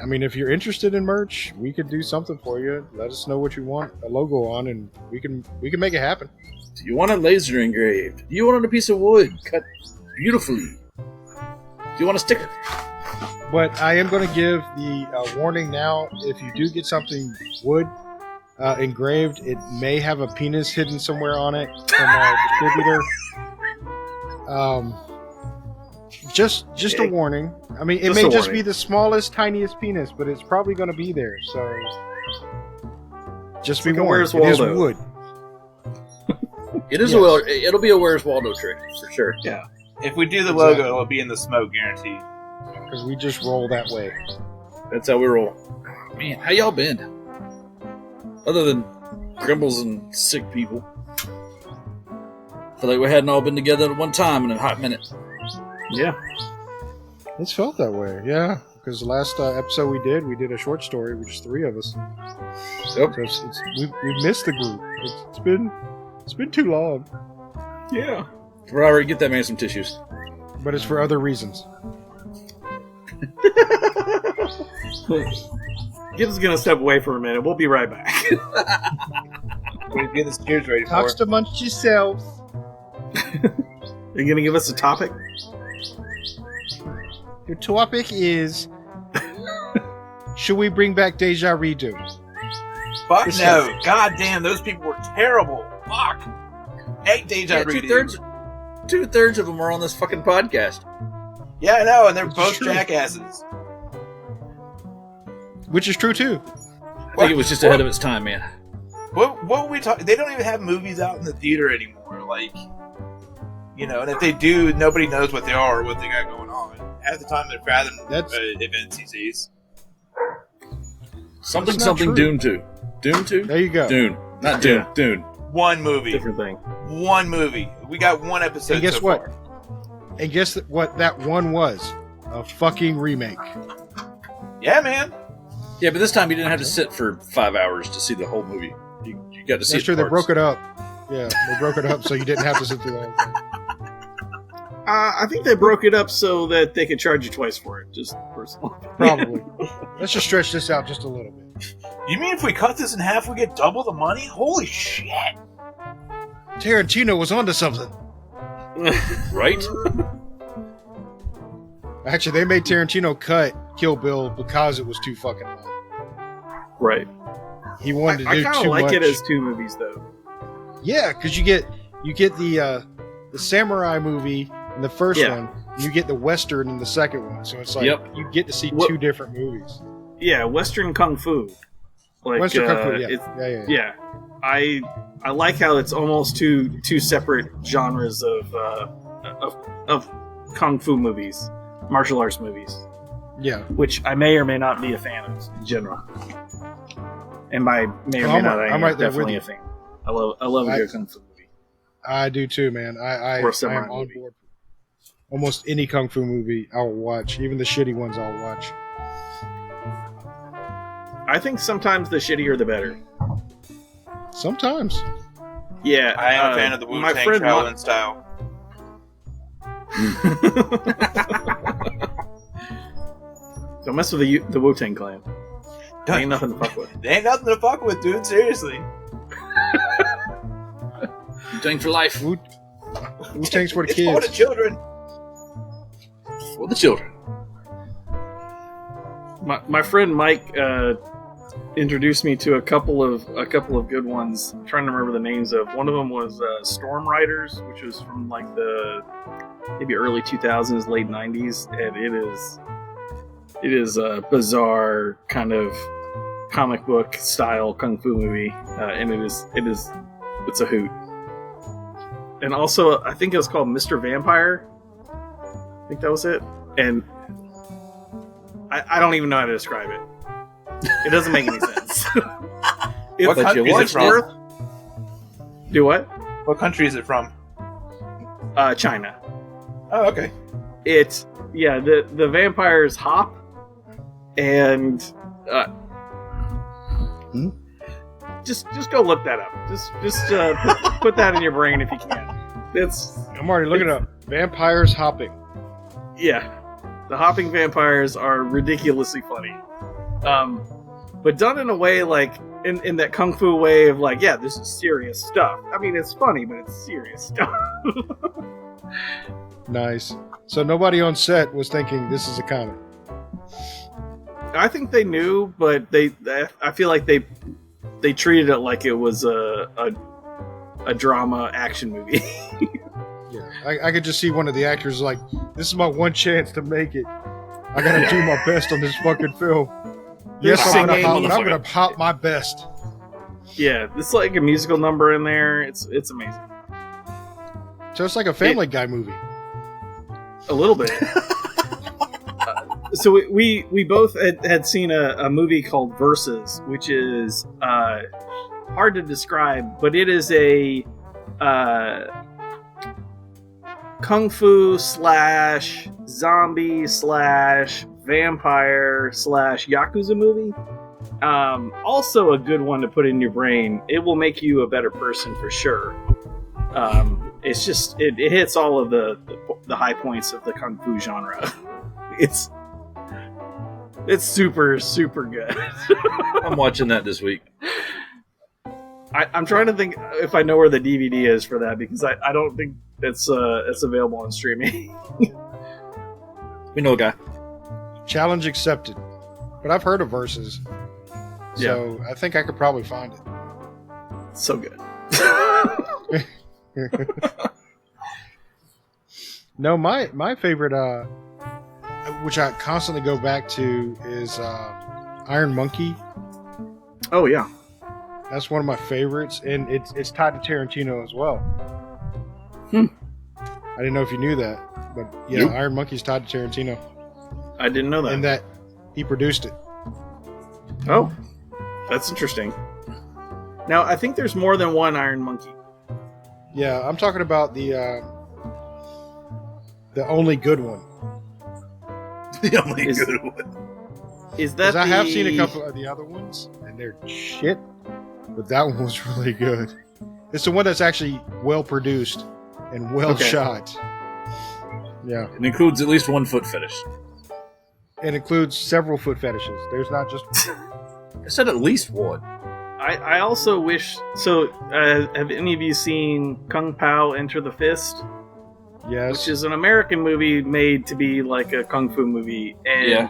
I mean, if you're interested in merch, we could do something for you. Let us know what you want a logo on, and we can make it happen. Do you want it laser engraved? Do you want it on a piece of wood cut beautifully? Do you want a sticker? But I am going to give the warning now. If you do get something wood engraved, it may have a penis hidden somewhere on it from our distributor. Just a warning. I mean, it may just be the smallest, tiniest penis, but it's probably going to be there. So just be warned. It is wood. It is it'll be a Where's Waldo trick for sure. Yeah. If we do the logo, it'll be in the smoke, guaranteed. Because we just roll that way. That's how we roll. Man, how y'all been? Other than grumbles and sick people. I feel like we hadn't all been together at one time in a hot minute. Yeah. It's felt that way, yeah. Because the last episode we did a short story with just 3 of us. Yep. So we've missed the group. It's been too long. Yeah. Robert, get that man some tissues. But it's for other reasons. Gibbs is going to step away for a minute. We'll be right back. We're getting the steers ready for Talks it. amongst yourselves. Are you going to give us a topic? Your topic is... should we bring back Deja Redo? Fuck no. God damn, those people were terrible. Fuck. Hey, Deja Redo. 2/3 of them are on this fucking podcast. Yeah, I know, and they're Which is both true. jackasses. Which is true, too. I think it was just ahead of its time, man. What were we talking? They don't even have movies out in the theater anymore. Like, you know, and if they do, nobody knows what they are or what they got going on. Half the time they're fathom events he sees. Something That's not true. Dune 2. Dune 2? There you go. Dune. Not Dune. Yeah. Dune. One movie. Different thing. One movie. We got one episode. And guess so what? far. And guess what that one was? A fucking remake. Yeah, man. Yeah, but this time you didn't have to sit for 5 hours to see the whole movie. You got to see That's it true. in They parts. broke it up. Yeah, they broke it up so you didn't have to sit through the whole thing. I think they broke it up so that they could charge you twice for it. Just personal. Probably. Let's just stretch this out just a little bit. You mean if we cut this in half, we get double the money? Holy shit! Tarantino was onto something. Right? Actually, they made Tarantino cut Kill Bill because it was too fucking long. Right. He wanted to I do kind too of like much. it as 2 movies, though. Yeah, because you get the samurai movie in the first Yeah. one, and you get the western in the second one. So it's like Yep. you get to see What- 2 different movies. Yeah, Western Kung Fu. Like, Western Kung Fu, yeah. it's- Yeah. I like how it's almost two separate genres of kung fu movies, martial arts movies, Yeah. which I may or may not be a fan of in general. And by may or may not, I am right there definitely a with fan. I love a good kung fu movie. I do too, man. I Or a am samurai on movie. board. Almost any kung fu movie I'll watch, even the shitty ones I'll watch. I think sometimes the shittier the better. Sometimes. Yeah, I am a fan of the my Wu-Tang friend Shaolin style. Don't mess with the Wu-Tang Clan. Ain't nothing to fuck with. There ain't nothing to fuck with, dude. Seriously. Wu-Tang for life. Wu-Tang's for the It's for the kids. children. For the children. My friend Mike introduced me to a couple of good ones. I'm trying to remember the names of. One of them was Storm Riders, which was from like the maybe early 2000s, late 90s, and it is a bizarre kind of comic book style kung fu movie, and it's a hoot. And also, I think it was called Mr. Vampire. I think that was it, and I don't even know how to describe it. It doesn't make any sense. What country is it from? Do what? What country is it from? China. Oh, okay. The vampires hop, and just go look that up. Just put that in your brain if you can. I'm already looking up. Vampires hopping. Yeah. The hopping vampires are ridiculously funny. But done in a way like in that kung fu way of like, yeah, this is serious stuff. I mean, it's funny, but it's serious stuff. Nice. So nobody on set was thinking this is a comedy. I think they knew, but I feel like they treated it like it was a drama action movie. Yeah, I could just see one of the actors like, this is my one chance to make it. I gotta do my best on this fucking film. Yes, I'm gonna pop my best. Yeah, it's like a musical number in there. It's amazing. So it's like a Family Guy movie. A little bit. So we both had seen a movie called Versus, which is hard to describe, but it is a kung fu / zombie / vampire / yakuza movie. Also a good one to put in your brain. It will make you a better person for sure. It's just it hits all of the high points of the kung fu genre. It's super, super good. I'm watching that this week. I'm trying to think if I know where the DVD is for that, because I don't think it's available on streaming. We know a guy. Challenge accepted. But I've heard of Versus. So I think I could probably find it. So good. No, my favorite, which I constantly go back to, is Iron Monkey. Oh yeah, that's one of my favorites, and it's tied to Tarantino as well. I didn't know if you knew that, but yeah, Nope. Iron Monkey's tied to Tarantino, I didn't know that. and that he produced it. Oh, that's interesting. Now I think there's more than one Iron Monkey. Yeah, I'm talking about the only good one. The only good one. Is that? I have seen a couple of the other ones, and they're shit, but that one was really good. It's the one that's actually well produced and well shot. Yeah, It includes at least one foot fetish. it includes several foot fetishes. There's not just I said at least one. I also wish. So, have any of you seen Kung Pao Enter the Fist? yes. Which is an American movie made to be like a kung fu movie, and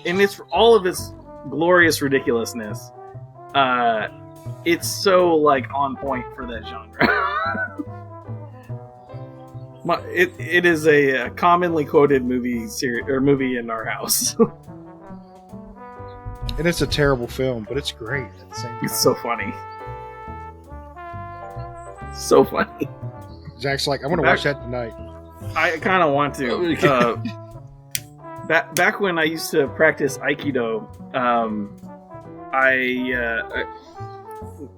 and it's all of its glorious ridiculousness. It's so like on point for that genre. It is a commonly quoted movie in our house. And it's a terrible film, but it's great at the same time. It's so funny. So funny. Zach's like, I want to watch that tonight. I kind of want to. Back when I used to practice Aikido,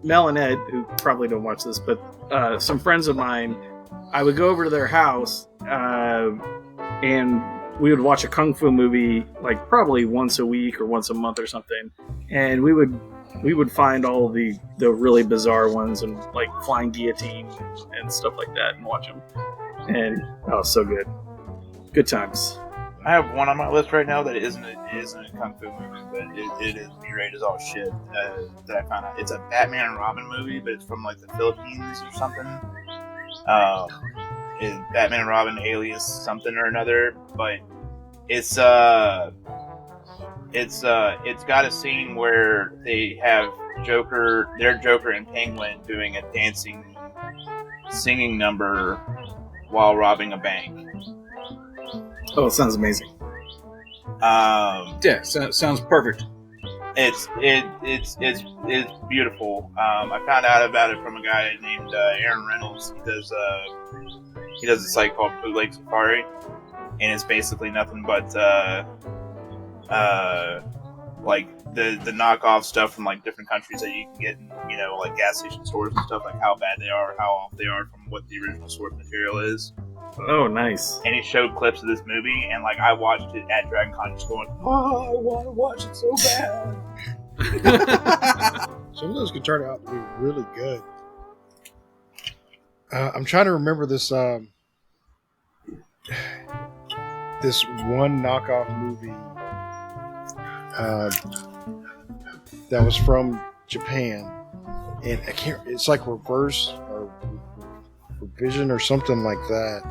Mel and Ed, who probably don't watch this, but some friends of mine, I would go over to their house, and we would watch a kung fu movie like probably once a week or once a month or something, and we would find all the really bizarre ones and like flying guillotine and stuff like that and watch them, and so good times. I have one on my list right now that isn't a kung fu movie, but it is B-rated as all shit. That I found out it's a Batman and Robin movie, but it's from like the Philippines or something. It's Batman and Robin alias something or another, but it's got a scene where they have their Joker and Penguin doing a dancing, singing number while robbing a bank. Oh, it sounds amazing. Yeah, sounds perfect. It's beautiful. I found out about it from a guy named Aaron Reynolds. He does a site called Bootleg Safari, and it's basically nothing but like the knockoff stuff from like different countries that you can get in, like gas station stores and stuff, like how bad they are, how off they are from what the original source material is. Oh, nice. And he showed clips of this movie, and like I watched it at DragonCon, just going, "Oh, I want to watch it so bad." Some of those could turn out to be really good. I'm trying to remember this. this one knockoff movie that was from Japan, and I can't. It's like Reverse or Revision or something like that.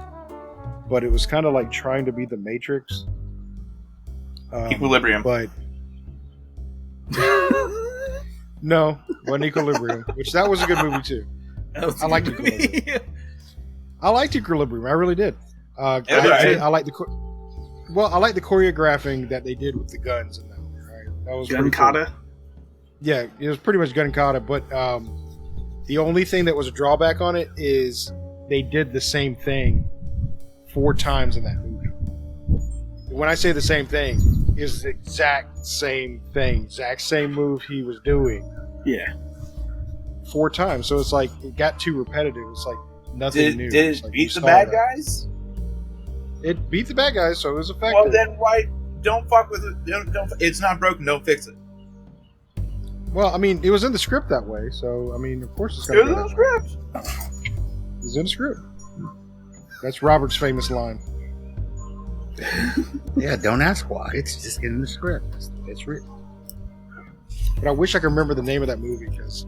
But it was kind of like trying to be the Matrix. Equilibrium. But no, wasn't Equilibrium. Which that was a good movie too. I liked Equilibrium. I liked Equilibrium. I really did. I like the choreographing that they did with the guns in that. Right? That was Gun kata. Cool. Yeah, it was pretty much gun kata. But the only thing that was a drawback on it is they did the same thing 4 times in that movie. When I say the same thing, it's the exact same thing, exact same move he was doing. Yeah. 4 times. So it's like it got too repetitive. It's like nothing new. Did it like beat the bad guys? It beat the bad guys, so it was effective. Well, then why don't fuck with it? Don't, it's not broken. Don't fix it. Well, I mean, it was in the script that way, so I mean, of course it's It going was to in be the script. It was in the script. That's Robert's famous line. Yeah, don't ask why. It's just in the script. It's written. But I wish I could remember the name of that movie because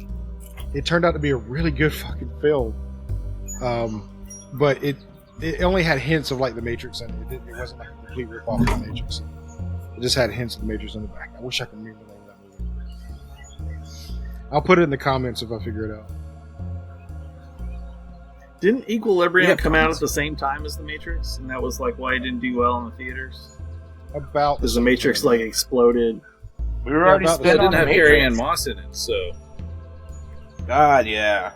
it turned out to be a really good fucking film. But it only had hints of like the Matrix in it. It wasn't like a complete rip-off of the Matrix. It just had hints of the Matrix in the back. I wish I could remember the name of that movie. I'll put it in the comments if I figure it out. Didn't Equilibrium Yeah, come out at the same time as The Matrix? And that was like why it didn't do well in the theaters? About Because The Matrix like exploded. We were already about the It spent on didn't the have Carrie Matrix. Ann Moss in it, so God, yeah.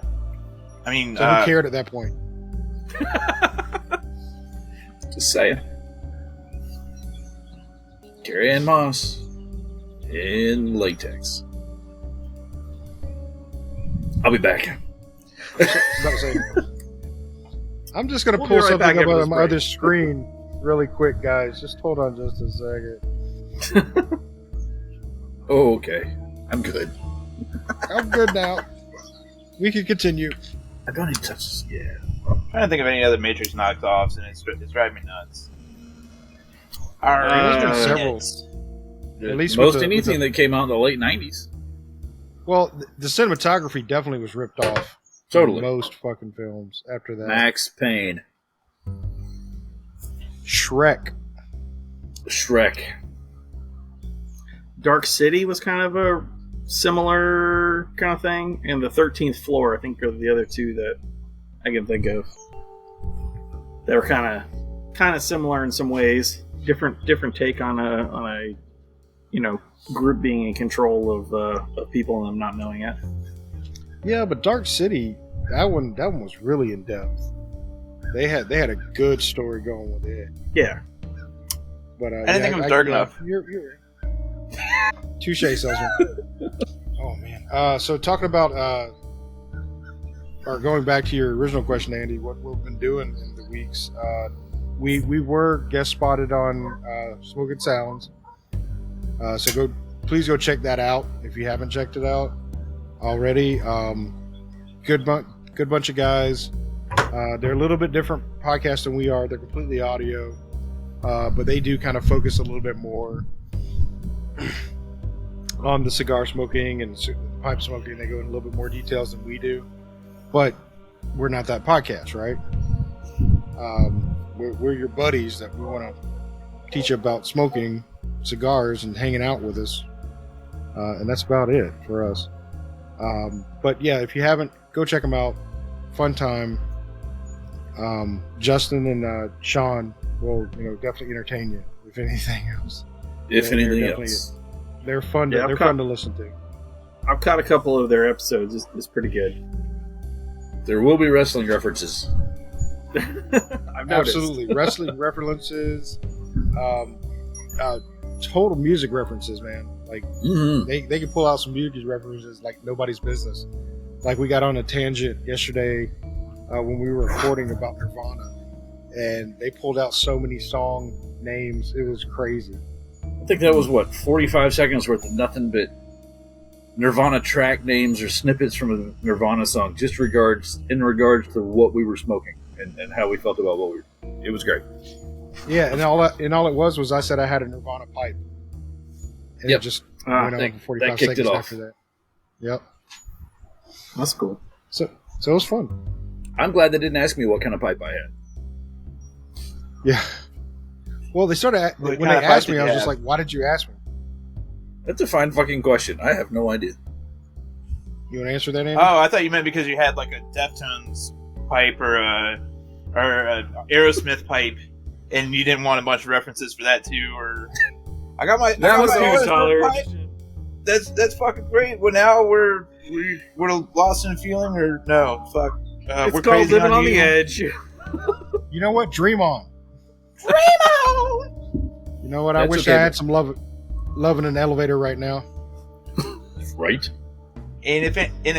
I mean, So who cared at that point? just saying. Carrie Ann Moss in latex. I'll be back. I'm just going to We'll pull be right something back up after on this my break. other screen really quick, guys. Just hold on just a second. Oh, okay. I'm good. I'm good now. We can continue. I don't even touch this. Yeah. I'm trying to think of any other Matrix knockoffs, and it's driving me nuts. There's been several. At least with Most the- anything that came out in the late 90s. Well, the cinematography definitely was ripped off. Totally. From most fucking films after that. Max Payne. Shrek. Shrek. Dark City was kind of a similar kind of thing, and the 13th Floor, I think, are the other two that I can think of. They were kind of similar in some ways. Different take on a group being in control of people and them not knowing it. Yeah, but Dark City, that one was really in depth. They had a good story going with it. Yeah. But I didn't think it was dark enough. You're touche, Salesman. Oh man. So talking about or going back to your original question, Andy, what we've been doing in the weeks. We were guest spotted on Smoking Sounds. So please go check that out if you haven't checked it out already. Good bunch of guys. They're a little bit different podcast than we are. They're completely audio, but they do kind of focus a little bit more on the cigar smoking and pipe smoking. They go in a little bit more details than we do, but we're not that podcast, right? We're your buddies that we want to teach you about smoking cigars and hanging out with us, and that's about it for us. But yeah, if you haven't, go check them out. Fun time. Justin and Sean will definitely entertain you, if anything else. If They're anything definitely- else. They're fun. Yeah, They're fun to listen to. I've caught a couple of their episodes. It's pretty good. There will be wrestling references. I've noticed. Absolutely, wrestling references, total music references, man. Like Mm-hmm. they can pull out some music references like nobody's business. Like we got on a tangent yesterday when we were recording about Nirvana, and they pulled out so many song names. It was crazy. I think that was 45 seconds worth of nothing but Nirvana track names or snippets from a Nirvana song, just in regards to what we were smoking and how we felt about what we were. It was great. Yeah, and all it was I said I had a Nirvana pipe, and Yep. it just Ah, went on that- for 45 that kicked it seconds off. after that. Yep. That's cool. So it was fun. I'm glad they didn't ask me what kind of pipe I had. Yeah. Well, they started What when kind they of pipe asked did me. I you was just have? like, "Why did you ask me?" That's a fine fucking question. I have no idea. You want to answer that, Andy? Oh, I thought you meant because you had like a Deftones pipe or a Aerosmith pipe, and you didn't want a bunch of references for that too. Or I got my That was Aerosmith Tyler. pipe. That's fucking great. Well, now we're lost in a feeling, or no? Fuck. It's We're called crazy living on you. the edge. You know what? Dream on. You know what? I That's wish okay, I had some love in an elevator right now. Right? And if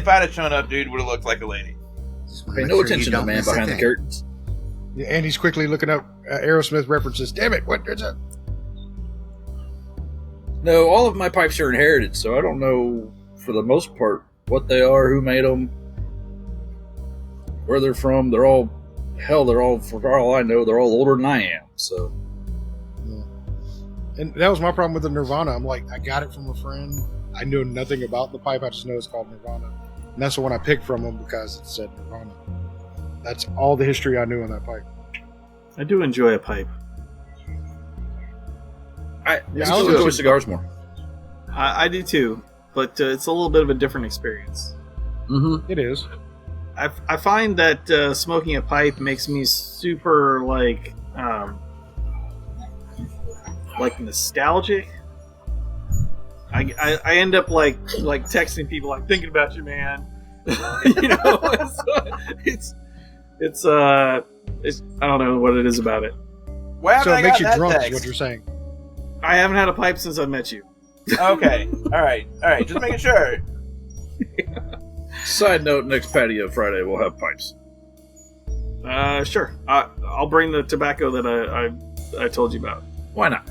I'd have shown up, dude, would have looked like a lady. Just wanna Pay make no sure attention you to the don't man miss a behind the thing. curtains. Yeah, Andy's quickly looking up Aerosmith references. Damn it! What is it? No, all of my pipes are inherited, so I don't know, for the most part, what they are, who made them, where they're from. They're all, for all I know, they're all older than I am. So, And that was my problem with the Nirvana. I'm like, I got it from a friend. I knew nothing about the pipe. I just know it's called Nirvana, and that's the one I picked from them because it said Nirvana. That's all the history I knew on that pipe. I do enjoy a pipe. I Yeah, still I was enjoy just- cigars more. I do too, but it's a little bit of a different experience. Mm-hmm. It is. I find that smoking a pipe makes me super like nostalgic. I end up like texting people, like thinking about you, man. You know, it's I don't know what it is about it. Why So haven't it I makes got you that drunk, is text? what you're saying. I haven't had a pipe since I met you. Okay. All right. Just making sure. Side note: next patio Friday, we'll have pipes. Sure. I'll bring the tobacco that I told you about. Why not?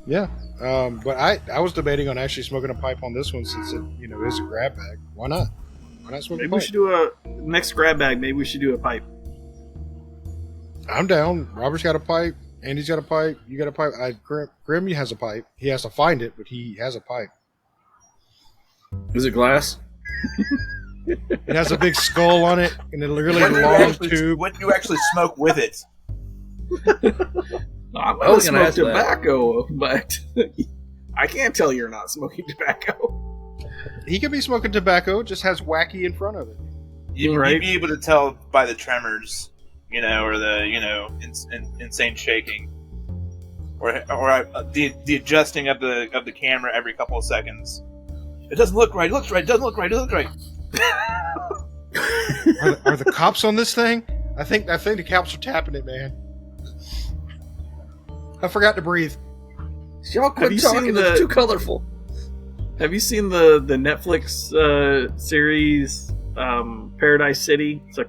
Yeah. But I was debating on actually smoking a pipe on this one since it is a grab bag. Why not? Why not smoke Maybe a we pipe? should do a next grab bag. Maybe we should do a pipe. I'm down. Robert's got a pipe. Andy's got a pipe. You got a pipe. Grim has a pipe. He has to find it, but he has a pipe. Is it glass? It has a big skull on it and a really What do you long actually- tube. What do you actually smoke with it? I'm I gonna was gonna smoke ask that. tobacco, but I can't tell you're not smoking tobacco. He could be smoking tobacco. It just has wacky in front of it. You'd Right. be able to tell by the tremors, or the insane shaking, or the adjusting of the camera every couple of seconds. It doesn't look right. It looks right. It doesn't look right. It looks right. Are the cops on this thing? I think the cops are tapping it, man. I forgot to breathe. Y'all quit you talking. seen It's the- too colorful. Have you seen the Netflix series Paradise City? It's a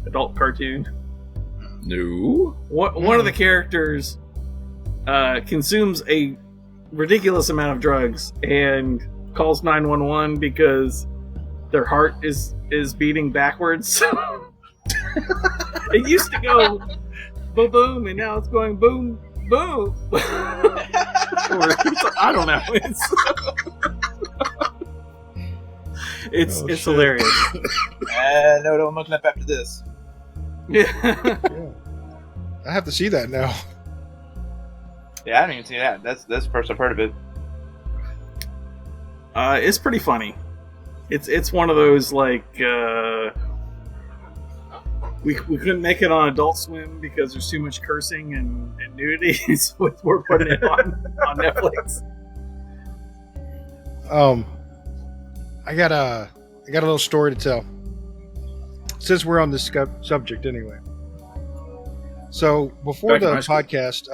adult cartoon. No. One of the characters consumes a ridiculous amount of drugs and calls 911 because their heart is beating backwards. It used to go boom boom, and now it's going boom boom. I don't know. It's Oh, it's shit. hilarious. No, I'm looking up after this. Yeah. Yeah. I have to see that now. Yeah, I haven't even seen that. That's the first I've heard of it. It's pretty funny. It's one of those like we couldn't make it on Adult Swim because there's too much cursing and nudity, so we're putting it on Netflix. I got a little story to tell. Since we're on this subject anyway. So before Back in the high school. podcast,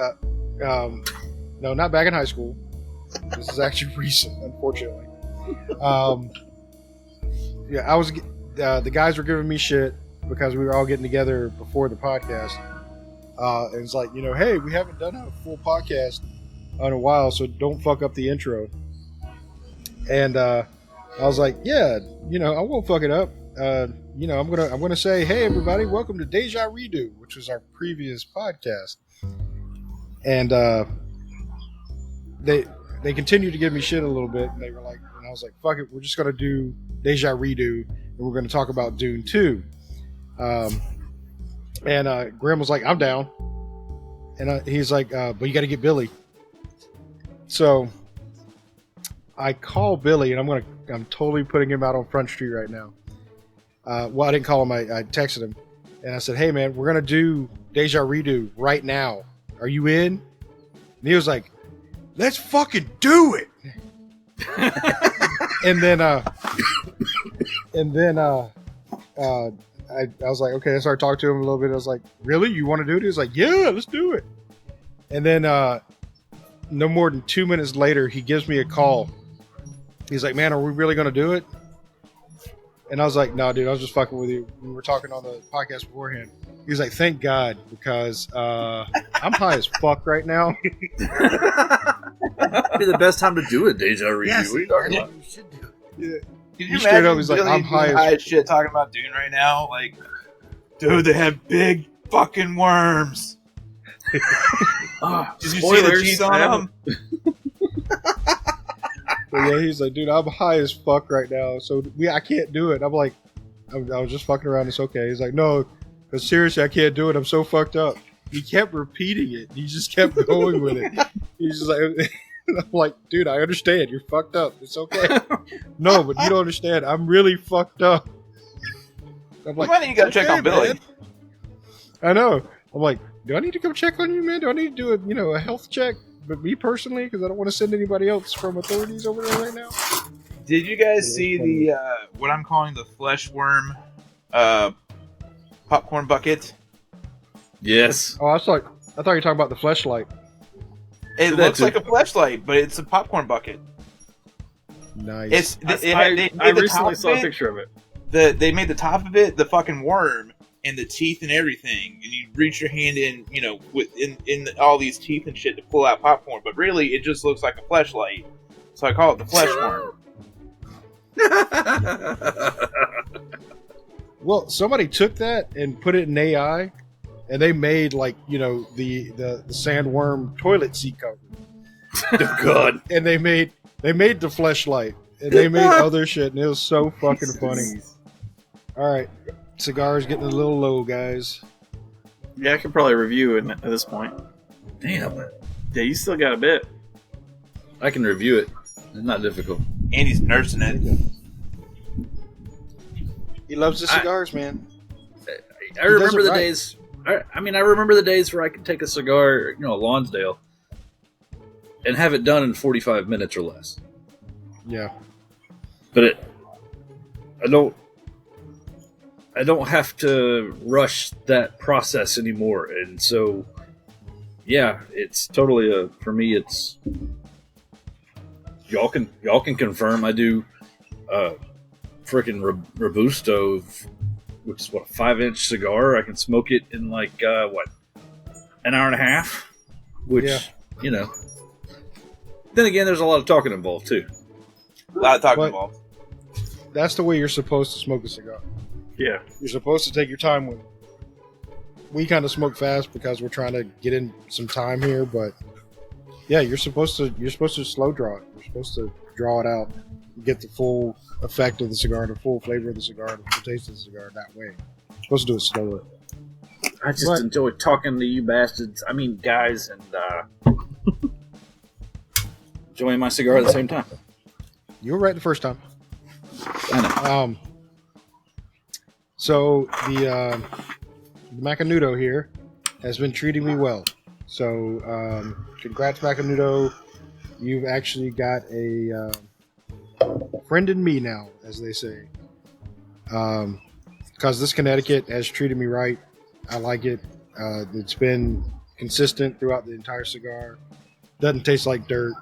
no, not back in high school. This is actually recent, unfortunately. Yeah, I was. The guys were giving me shit because we were all getting together before the podcast, and it's like, hey, we haven't done a full podcast in a while, so don't fuck up the intro. And I was like, yeah, I won't fuck it up. I'm gonna say, hey everybody, welcome to Deja Redo, which was our previous podcast, and they continued to give me shit a little bit, and they were like, and I was like, fuck it, we're just gonna do Deja Redo, and we're gonna talk about Dune 2. And Graham was like, I'm down, and he's like, but you got to get Billy. So I call Billy, and I'm totally putting him out on Front Street right now. Well, I didn't call him. I texted him, and I said, "Hey, man, we're gonna do Deja Redo right now. Are you in?" And he was like, "Let's fucking do it." and then I was like, okay. I started talking to him a little bit. I was like, "Really? You want to do it?" He was like, "Yeah, let's do it." And then no more than 2 minutes later, he gives me a call. He's like, "Man, are we really gonna do it?" And I was like, "No, dude, I was just fucking with you. We were talking on the podcast beforehand." He was like, "Thank God, because I'm high as fuck right now." Be the best time to do it, Deja Redo. Yes, What are you talking about? you should do it. Yeah. Can He straight up was like, I'm high as- as shit talking about Dune right now? Like, dude, they have big fucking worms. Did you see the Spoilers, teeth I on them? But yeah, he's like, "Dude, I'm high as fuck right now, so I can't do it." I'm like, I was just fucking around. It's okay. He's like, "No, because seriously, I can't do it. I'm so fucked up." He kept repeating it. He just kept going with it. He's just like, I'm like, "Dude, I understand. You're fucked up. It's okay." No, but you don't understand. I'm really fucked up. I'm like, Why do you gotta check on Billy? man. I know. I'm like, do I need to come check on you, man? Do I need to do a health check? But me personally, because I don't want to send anybody else from authorities over there right now. Did you guys see the what I'm calling the flesh worm popcorn bucket? Yes. Oh, I thought you were talking about the fleshlight. It That looks too. like a fleshlight, but it's a popcorn bucket. Nice. I recently saw a picture of it. They made the top of it the fucking worm and the teeth and everything, and you reach your hand in, in all these teeth and shit to pull out popcorn, but really it just looks like a fleshlight. So I call it the flesh worm. Well, somebody took that and put it in AI, and they made the sandworm toilet seat cover. God. And they made the fleshlight, and they made other shit, and it was so fucking funny. All right, Cigar's getting a little low, guys. Yeah, I could probably review it at this point. Damn. Yeah, you still got a bit. I can review it. It's not difficult. Andy's nursing it. He loves the cigars, man. I remember it the right. days. I remember the days where I could take a cigar, a Lonsdale, and have it done in 45 minutes or less. Yeah. But I don't have to rush that process anymore, and so yeah, it's totally for me. It's y'all can confirm. I do freaking Robusto, which is what, a 5-inch cigar. I can smoke it in like an hour and a half, which Yeah. Then again, there's a lot of talking involved too. A lot of talking But- involved. That's the way you're supposed to smoke a cigar. Yeah. You're supposed to take your time with it. We kind of smoke fast because we're trying to get in some time here, but yeah, you're supposed to slow draw it. You're supposed to draw it out, get the full effect of the cigar, the full flavor of the cigar, the full taste of the cigar that way. You're supposed to do it slower. I just But- enjoy talking to you bastards. I mean, guys, and Enjoying my cigar at the same time. You were right the first time. I know. So the Macanudo here has been treating me well. So congrats, Macanudo. You've actually got a friend in me now, as they say. Because this Connecticut has treated me right. I like it. It's been consistent throughout the entire cigar. Doesn't taste like dirt.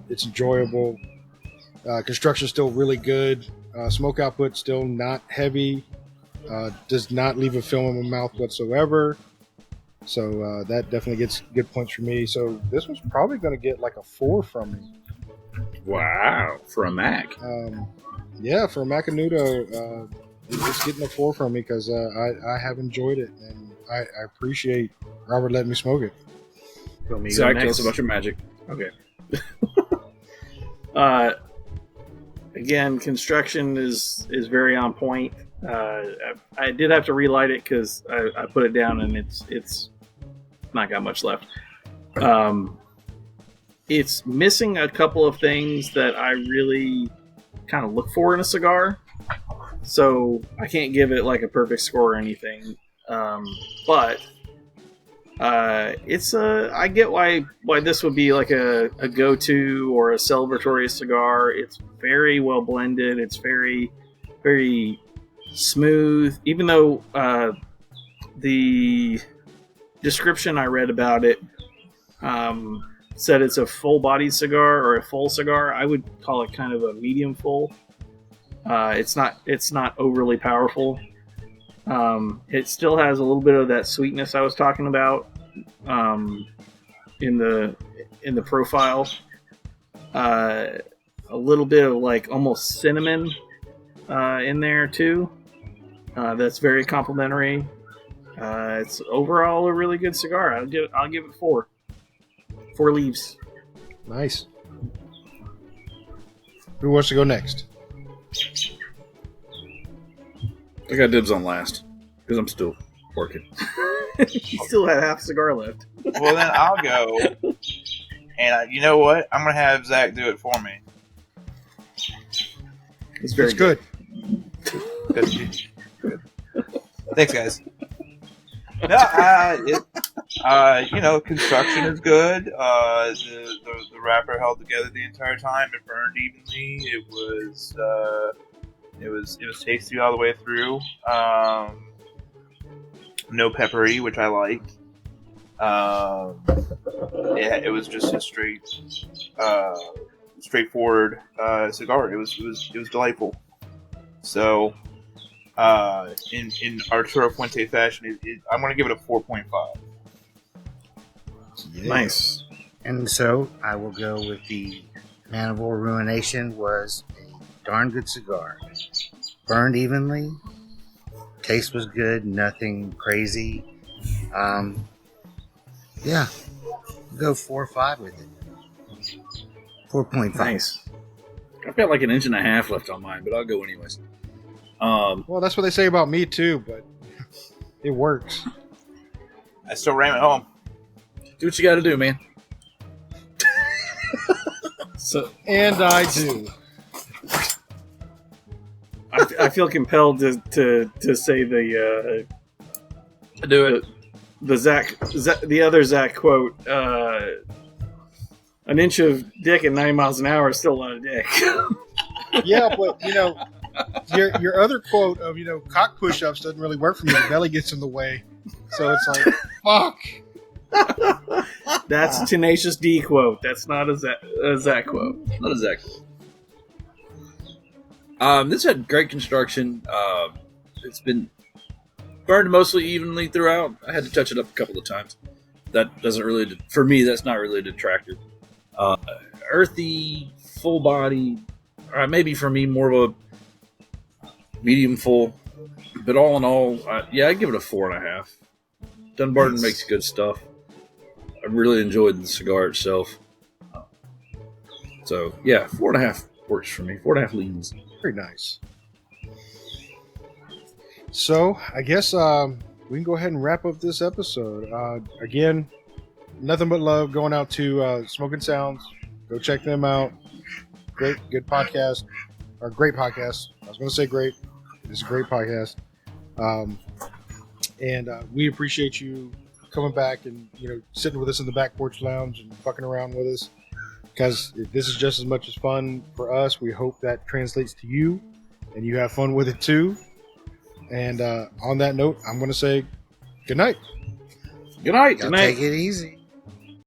It's enjoyable. Construction's still really good. Smoke output still not heavy. Does not leave a film in my mouth whatsoever. So that definitely gets good points for me. So this was probably going to get like a 4 from me. Wow, for a Mac. Yeah, for a Macanudo, it's getting a 4 from me because I have enjoyed it, and I appreciate Robert letting me smoke it. So me go Zach, tell next. us about your magic. Okay. Again, construction is very on point. I did have to relight it because I put it down and it's not got much left. It's missing a couple of things that I really kind of look for in a cigar, so I can't give it like a perfect score or anything. But it's I get why this would be like a go-to or a celebratory cigar. It's very well blended. It's very, very smooth. Even though the description I read about it said it's a full-bodied cigar or a full cigar, I would call it kind of a medium full. It's not overly powerful. It still has a little bit of that sweetness I was talking about in the profile. A little bit of like almost cinnamon in there too. That's very complimentary. It's overall a really good cigar. I'll give it 4 leaves. Nice. Who wants to go next? I got dibs on last because I'm still working. You still had half a cigar left. Well, then I'll go. And you know what? I'm going to have Zach do it for me. It's very It's good. Good. Thanks, guys. No, construction is good. The wrapper held together the entire time. It burned evenly. It was tasty all the way through. No peppery, which I like. Yeah, it was just a straightforward cigar. It was delightful. So, in Arturo Fuente fashion, I'm going to give it a 4.5. Yeah. Nice. And so I will go with the Man of War Ruination. Was a darn good cigar. Burned evenly. Taste was good. Nothing crazy. Yeah. Go 4 or 5 with it. 4.5. Nice. I've got like an inch and a half left on mine, but I'll go anyways. Well, that's what they say about me too, but it works. I still ran it home. Do what you got to do, man. And I do. I feel compelled to say the Do it. the Zach the other Zach quote. An inch of dick at 90 miles an hour is still a lot of dick. Yeah, but your other quote of cock push-ups doesn't really work for me. The belly gets in the way, so it's like fuck. That's a Tenacious D quote. That's not a Zach quote. Not a Zach. This had great construction. It's been burned mostly evenly throughout. I had to touch it up a couple of times. That doesn't really, for me, that's not really a detractor. Earthy, full body, or maybe for me more of a medium full. But all in all, I'd give it a 4.5. Dunbarton makes good stuff. I really enjoyed the cigar itself. So, yeah, 4.5 works for me. 4.5 leads. Very nice. So, I guess we can go ahead and wrap up this episode. Again, nothing but love going out to Smoking Sounds. Go check them out. Great podcast. Or great podcast. I was going to say great. It's a great podcast. And we appreciate you coming back and sitting with us in the back porch lounge and fucking around with us, because this is just as much as fun for us. We hope that translates to you and you have fun with it too. And on that note, I'm going to say good night. Good night. Y'all take it easy.